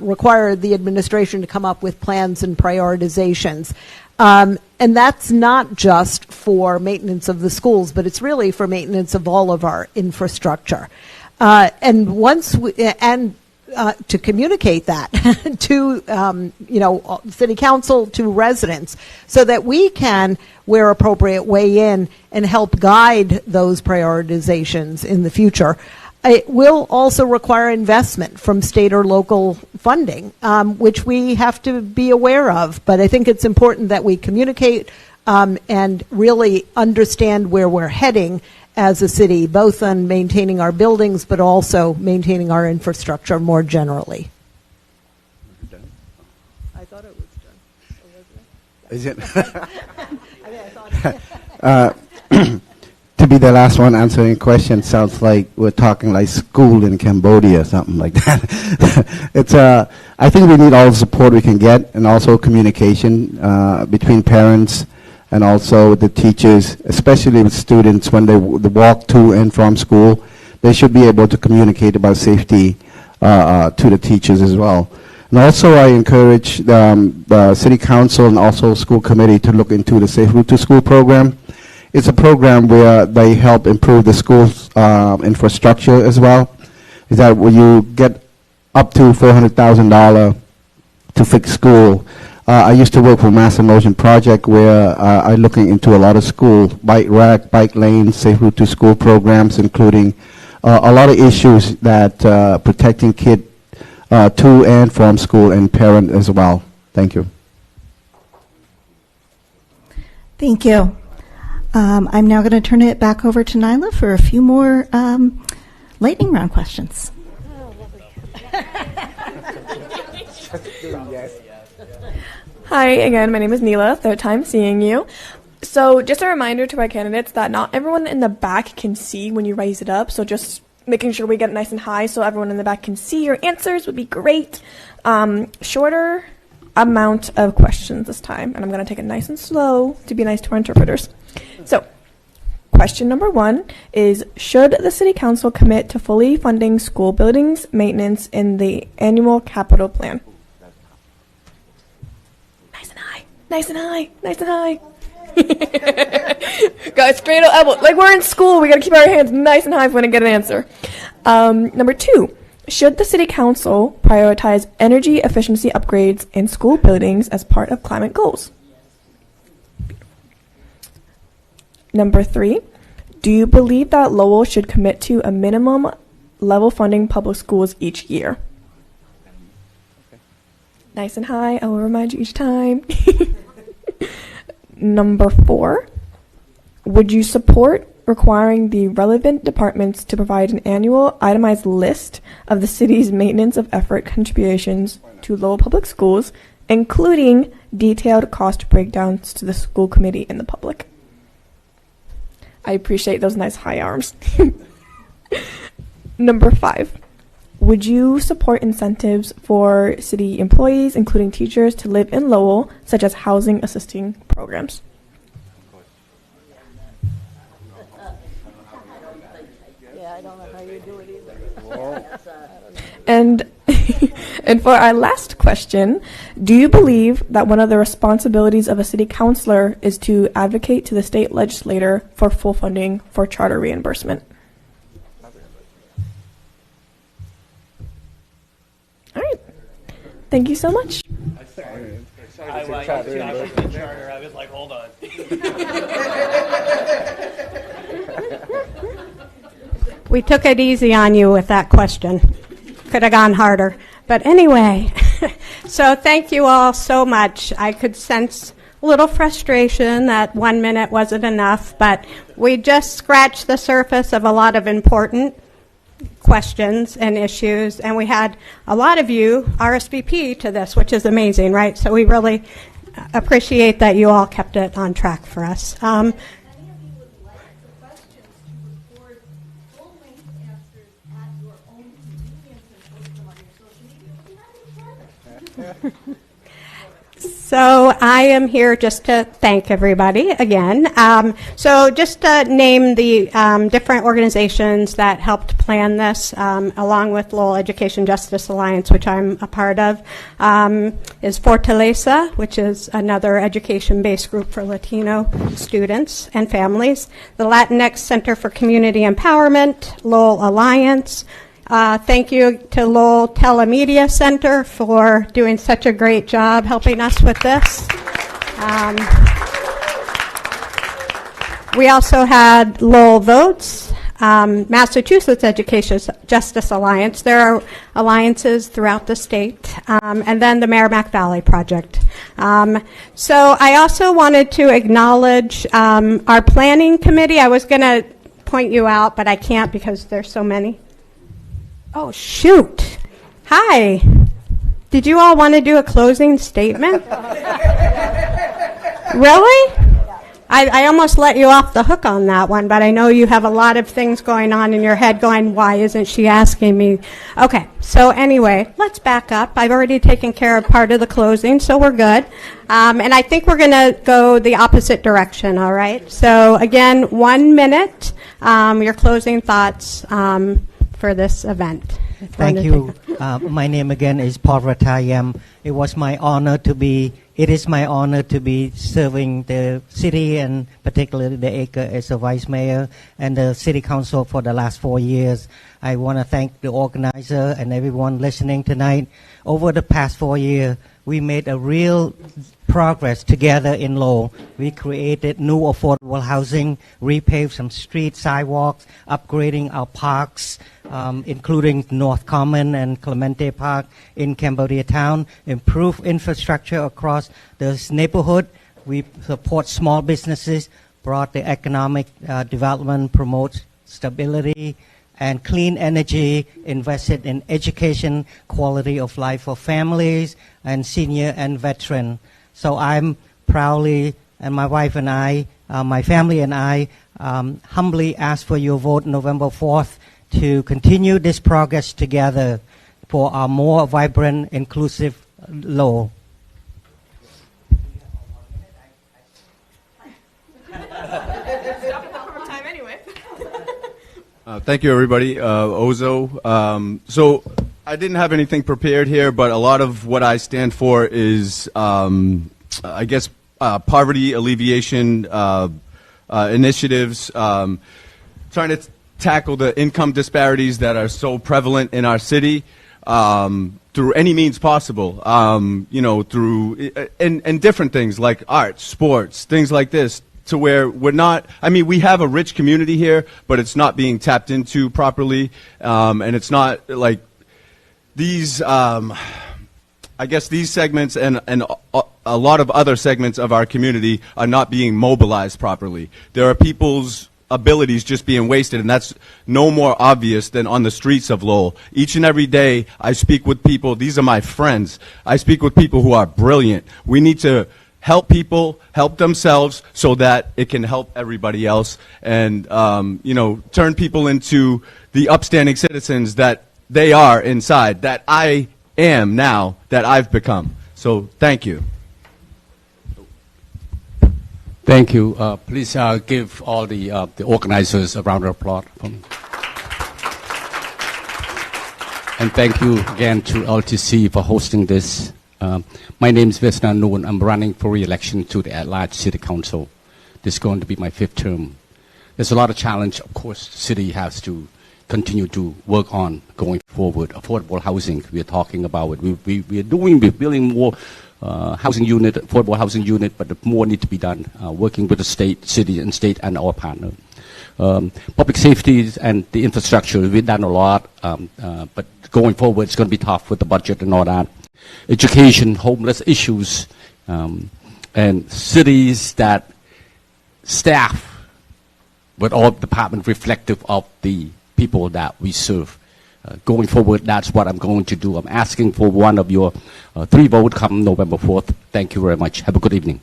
require the administration to come up with plans and prioritizations. And that's not just for maintenance of the schools, but it's really for maintenance of all of our infrastructure. And once we, to communicate that to city council, to residents, so that we can, where appropriate, weigh in and help guide those prioritizations in the future. It will also require investment from state or local funding, which we have to be aware of. But I think it's important that we communicate and really understand where we're heading as a city, both on maintaining our buildings, but also maintaining our infrastructure more generally. I thought it was done. Is it? To be the last one answering questions sounds like we're talking like school in Cambodia or something like that. It's I think we need all the support we can get, and also communication between parents and also the teachers, especially with students when they walk to and from school. They should be able to communicate about safety to the teachers as well. And also I encourage the city council and also school committee to look into the Safe Route to School program. It's a program where they help improve the school's infrastructure as well. Is that when you get up to $400,000 to fix school. I used to work for Mass in Motion Project, where I'm looking into a lot of school bike rack, bike lanes, Safe Route to School programs, including a lot of issues that protecting kids to and from school and parent as well. Thank you. Thank you. I'm now going to turn it back over to Nyla for a few more lightning round questions. Hi again, my name is Neela, third time seeing you. So just a reminder to our candidates that not everyone in the back can see when you raise it up, so just making sure we get it nice and high so everyone in the back can see your answers would be great. Shorter amount of questions this time, and I'm going to take it nice and slow to be nice to our interpreters. So, question number 1 is, should the City Council commit to fully funding school buildings maintenance in the annual capital plan? Nice and high, nice and high, nice and high. Guys, straight up elbow. Like we're in school, we got to keep our hands nice and high if we want to get an answer. Number 2, should the City Council prioritize energy efficiency upgrades in school buildings as part of climate goals? Number 3, do you believe that Lowell should commit to a minimum level funding public schools each year? Nice and high, I will remind you each time. Number 4, would you support requiring the relevant departments to provide an annual itemized list of the city's maintenance of effort contributions to Lowell Public Schools, including detailed cost breakdowns to the school committee and the public? I appreciate those nice high arms. Number 5, would you support incentives for city employees, including teachers, to live in Lowell, such as housing assisting programs? Yeah, I don't know how you do it either. And and for our last question, do you believe that one of the responsibilities of a city councilor is to advocate to the state legislator for full funding for charter reimbursement? All right. Thank you so much. I was like, hold on. We took it easy on you with that question. Could have gone harder. But anyway, so thank you all so much. I could sense a little frustration that 1 minute wasn't enough, but we just scratched the surface of a lot of important questions and issues, and we had a lot of you RSVP to this, which is amazing, right? So we really appreciate that you all kept it on track for us. So I am here just to thank everybody again. So just to name the different organizations that helped plan this, along with Lowell Education Justice Alliance, which I'm a part of, is Fortaleza, which is another education-based group for Latino students and families, the Latinx Center for Community Empowerment, Lowell Alliance. Thank you to Lowell Telemedia Center for doing such a great job helping us with this. We also had Lowell Votes, Massachusetts Education Justice Alliance. There are alliances throughout the state, and then the Merrimack Valley Project. So I also wanted to acknowledge our planning committee. I was going to point you out, but I can't because there's so many. Oh, shoot. Hi. Did you all want to do a closing statement? Really? I almost let you off the hook on that one, but I know you have a lot of things going on in your head going, why isn't she asking me? Okay, so anyway, let's back up. I've already taken care of part of the closing, so we're good. And I think we're going to go the opposite direction, all right? So again, 1 minute, your closing thoughts for this event. Thank you. My name again is Paul Ratayam. It is my honor to be serving the city and particularly the Acre as a vice mayor and the city council for the last 4 years. I want to thank the organizer and everyone listening tonight. Over the past 4 years, we made a real progress together in Lowell. We created new affordable housing, repaved some streets, sidewalks, upgrading our parks, including North Common and Clemente Park in Cambodia Town, improved infrastructure across this neighborhood. We support small businesses, brought the economic development, promotes stability, and clean energy, invested in education, quality of life for families and senior and veteran. So I'm proudly, and my wife and I, my family and I, humbly ask for your vote November 4th to continue this progress together for a more vibrant, inclusive Lowell. Thank you, everybody. Ozo. So I didn't have anything prepared here, but a lot of what I stand for is, I guess, poverty alleviation initiatives, trying to tackle the income disparities that are so prevalent in our city through any means possible, through and different things like art, sports, things like this, to where we're not, we have a rich community here, but it's not being tapped into properly, and it's not like these, I guess these segments and a lot of other segments of our community are not being mobilized properly. There are people's abilities just being wasted, and that's no more obvious than on the streets of Lowell. Each and every day I speak with people. These are my friends. I speak with people who are brilliant. We need to help people help themselves so that it can help everybody else, and you know, turn people into the upstanding citizens that they are inside, that I am now, that I've become. So thank you. Thank you. Please give all the organizers a round of applause. And thank you again to LTC for hosting this. My name is Vesna Noon. I'm running for re-election to the at-large City Council. This is going to be my 5th term. There's a lot of challenge, of course, the city has to continue to work on going forward. Affordable housing, we are talking about it. We're building more housing unit, affordable housing unit, but more need to be done, working with the state, city, and state and our partner. Public safety and the infrastructure, we've done a lot, but going forward, it's going to be tough with the budget and all that. Education, homeless issues, and cities that staff with all departments reflective of the people that we serve. Going forward, that's what I'm going to do. I'm asking for one of your 3 votes come November 4th. Thank you very much. Have a good evening.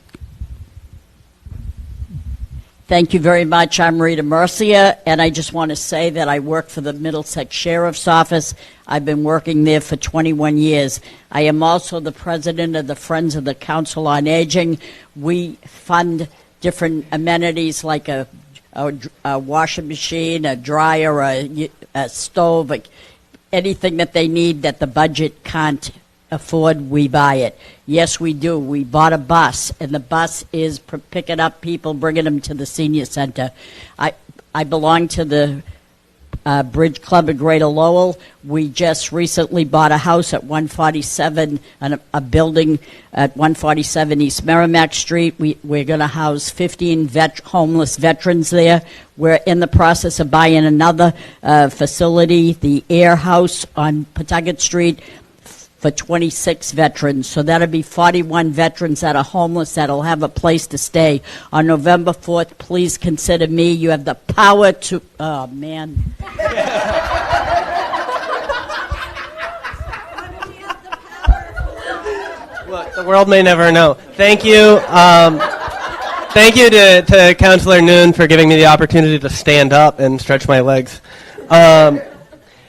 Thank you very much. I'm Rita Mercia, and I just want to say that I work for the Middlesex Sheriff's Office. I've been working there for 21 years. I am also the president of the Friends of the Council on Aging. We fund different amenities like a washing machine, a dryer, a stove, anything that they need that the budget can't afford, we buy it. Yes, we do. We bought a bus, and the bus is picking up people, bringing them to the senior center. I belong to the Bridge Club of Greater Lowell. We just recently bought a house at 147, a building at 147 East Merrimack Street. We're going to house 15 homeless veterans there. We're in the process of buying another facility, the Air House on Pawtucket Street, for 26 veterans. So that'll be 41 veterans that are homeless that'll have a place to stay. On November 4th, please consider me. You have the power to, oh man. Look, the world may never know. Thank you. Thank you to Councilor Noon for giving me the opportunity to stand up and stretch my legs.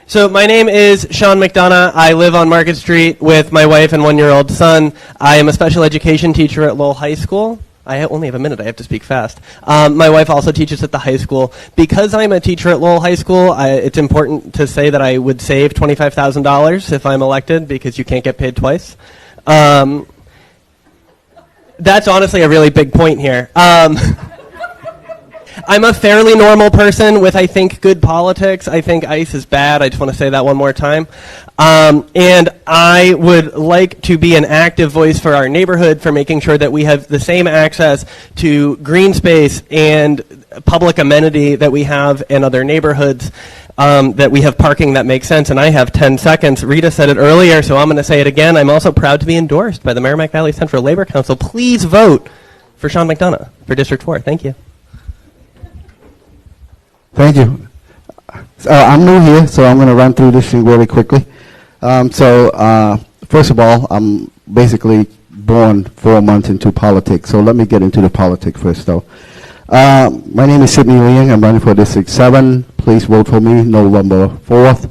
So my name is Sean McDonough. I live on Market Street with my wife and 1-year-old son. I am a special education teacher at Lowell High School. I only have a minute. I have to speak fast. My wife also teaches at the high school. Because I'm a teacher at Lowell High School, it's important to say that I would save $25,000 if I'm elected, because you can't get paid twice. That's honestly a really big point here. I'm a fairly normal person with, I think, good politics. I think ICE is bad. I just want to say that one more time. And I would like to be an active voice for our neighborhood, for making sure that we have the same access to green space and public amenity that we have in other neighborhoods, that we have parking that makes sense. And I have 10 seconds. Rita said it earlier, so I'm going to say it again. I'm also proud to be endorsed by the Merrimack Valley Central Labor Council. Please vote for Sean McDonough for District 4. Thank you. Thank you. I'm new here, so I'm going to run through this thing really quickly. First of all, I'm basically born 4 months into politics, so let me get into the politics first, though. My name is Sidney Liang. I'm running for District 7. Please vote for me November 4th.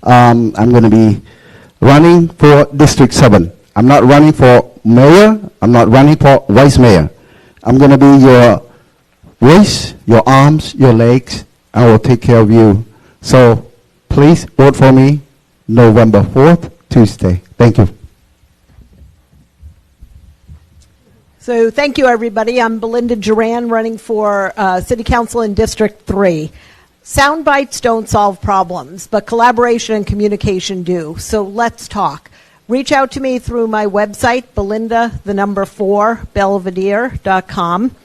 I'm going to be running for District 7. I'm not running for mayor. I'm not running for vice mayor. I'm going to be your voice, your arms, your legs. I will take care of you. So please vote for me November 4th, Tuesday. Thank you. So thank you, everybody. I'm Belinda Duran, running for City Council in District 3. Sound bites don't solve problems, but collaboration and communication do. So let's talk. Reach out to me through my website, Belinda4Belvedere.com.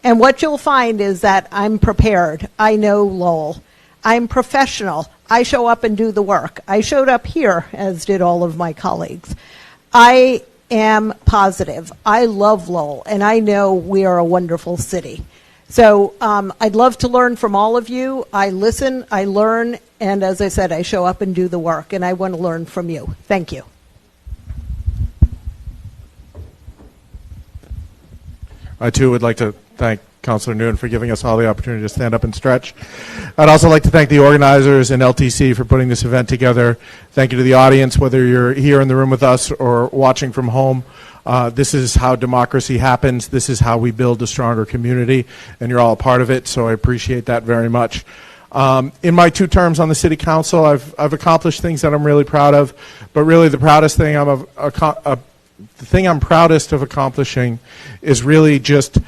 And what you'll find is that I'm prepared. I know Lowell. I'm professional. I show up and do the work. I showed up here, as did all of my colleagues. I am positive. I love Lowell, and I know we are a wonderful city. So I'd love to learn from all of you. I listen, I learn, and as I said, I show up and do the work, and I want to learn from you. Thank you. I, too, would like to thank Councilor Nguyen for giving us all the opportunity to stand up and stretch. I'd also like to thank the organizers and LTC for putting this event together. Thank you to the audience, whether you're here in the room with us or watching from home. This is how democracy happens. This is how we build a stronger community, and you're all a part of it, so I appreciate that very much. In my 2 terms on the City Council, I've accomplished things that I'm really proud of, but really the proudest thing the thing I'm proudest of accomplishing is really just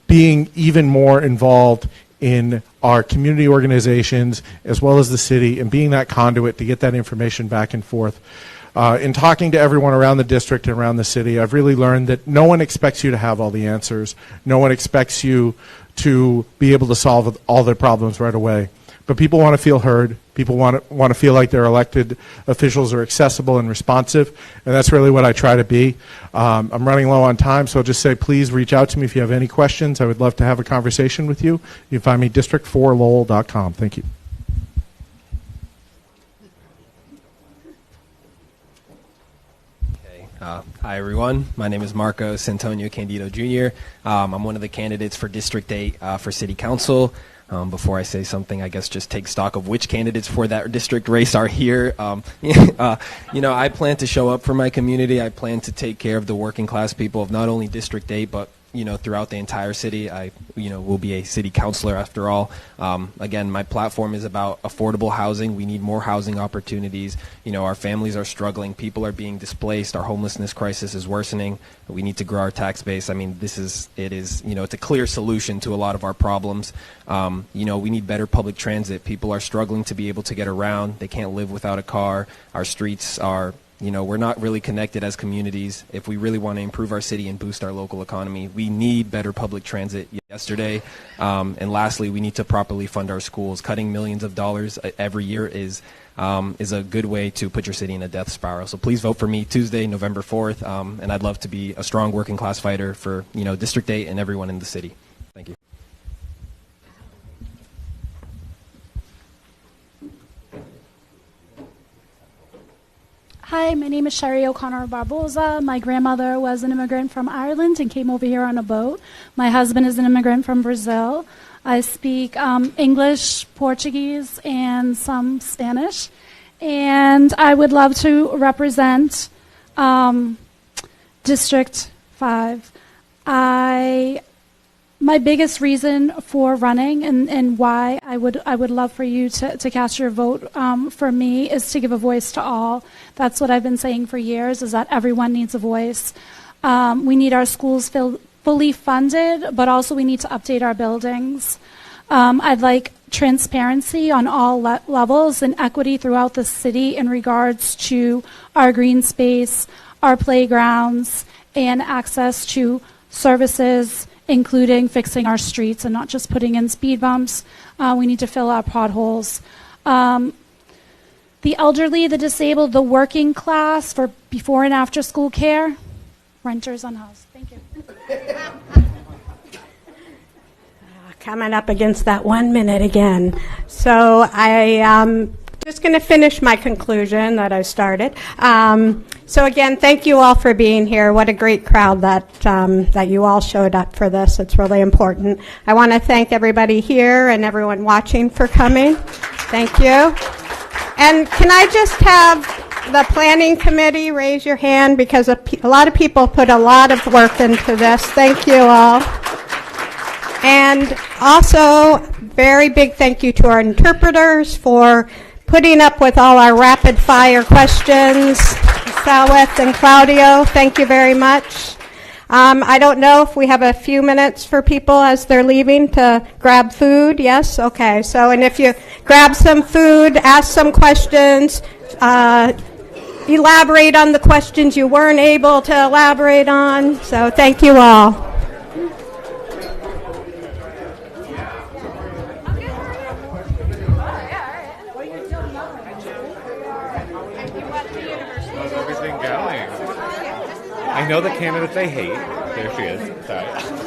being even more involved in our community organizations as well as the city, and being that conduit to get that information back and forth. In talking to everyone around the district and around the city, I've really learned that no one expects you to have all the answers. No one expects you to be able to solve all their problems right away. But people want to feel heard. People want to feel like their elected officials are accessible and responsive, and that's really what I try to be. I'm running low on time, so I'll just say please reach out to me if you have any questions. I would love to have a conversation with you. You can find me district4lowell.com. Thank you. Hi, everyone. My name is Marcos Antonio Candido Jr. I'm one of the candidates for District 8 for City Council. Before I say something, I guess just take stock of which candidates for that district race are here. I plan to show up for my community. I plan to take care of the working class people of not only District 8, but throughout the entire city. I will be a city councilor after all. Again, my platform is about affordable housing. We need more housing opportunities. Our families are struggling. People are being displaced. Our homelessness crisis is worsening. We need to grow our tax base. I mean, it's a clear solution to a lot of our problems. We need better public transit. People are struggling to be able to get around. They can't live without a car. Our streets are we're not really connected as communities. If we really want to improve our city and boost our local economy, we need better public transit yesterday. And lastly, we need to properly fund our schools. Cutting millions of dollars every year is a good way to put your city in a death spiral. So please vote for me Tuesday, November 4th. And I'd love to be a strong working class fighter for District 8 and everyone in the city. Thank you. Hi, my name is Sherry O'Connor Barboza. My grandmother was an immigrant from Ireland and came over here on a boat. My husband is an immigrant from Brazil. I speak English, Portuguese, and some Spanish. And I would love to represent District 5. My biggest reason for running and why I would love for you to cast your vote for me is to give a voice to all. That's what I've been saying for years, is that everyone needs a voice. We need our schools fully funded, but also we need to update our buildings. I'd like transparency on all levels and equity throughout the city in regards to our green space, our playgrounds, and access to services, including fixing our streets and not just putting in speed bumps. We need to fill our potholes. The elderly, the disabled, the working class for before and after school care, renters unhoused. Thank you. Coming up against that 1 minute again. So I'm just going to finish my conclusion that I started. So again, thank you all for being here. What a great crowd that you all showed up for this. It's really important. I want to thank everybody here and everyone watching for coming. Thank you. And can I just have the planning committee raise your hand, because a lot of people put a lot of work into this. Thank you all. And also, very big thank you to our interpreters for putting up with all our rapid fire questions. Saweth and Claudio, thank you very much. I don't know if we have a few minutes for people as they're leaving to grab food. Yes? Okay. So, and if you grab some food, ask some questions, elaborate on the questions you weren't able to elaborate on. So thank you all. I know the candidates I hate. There she is. Sorry.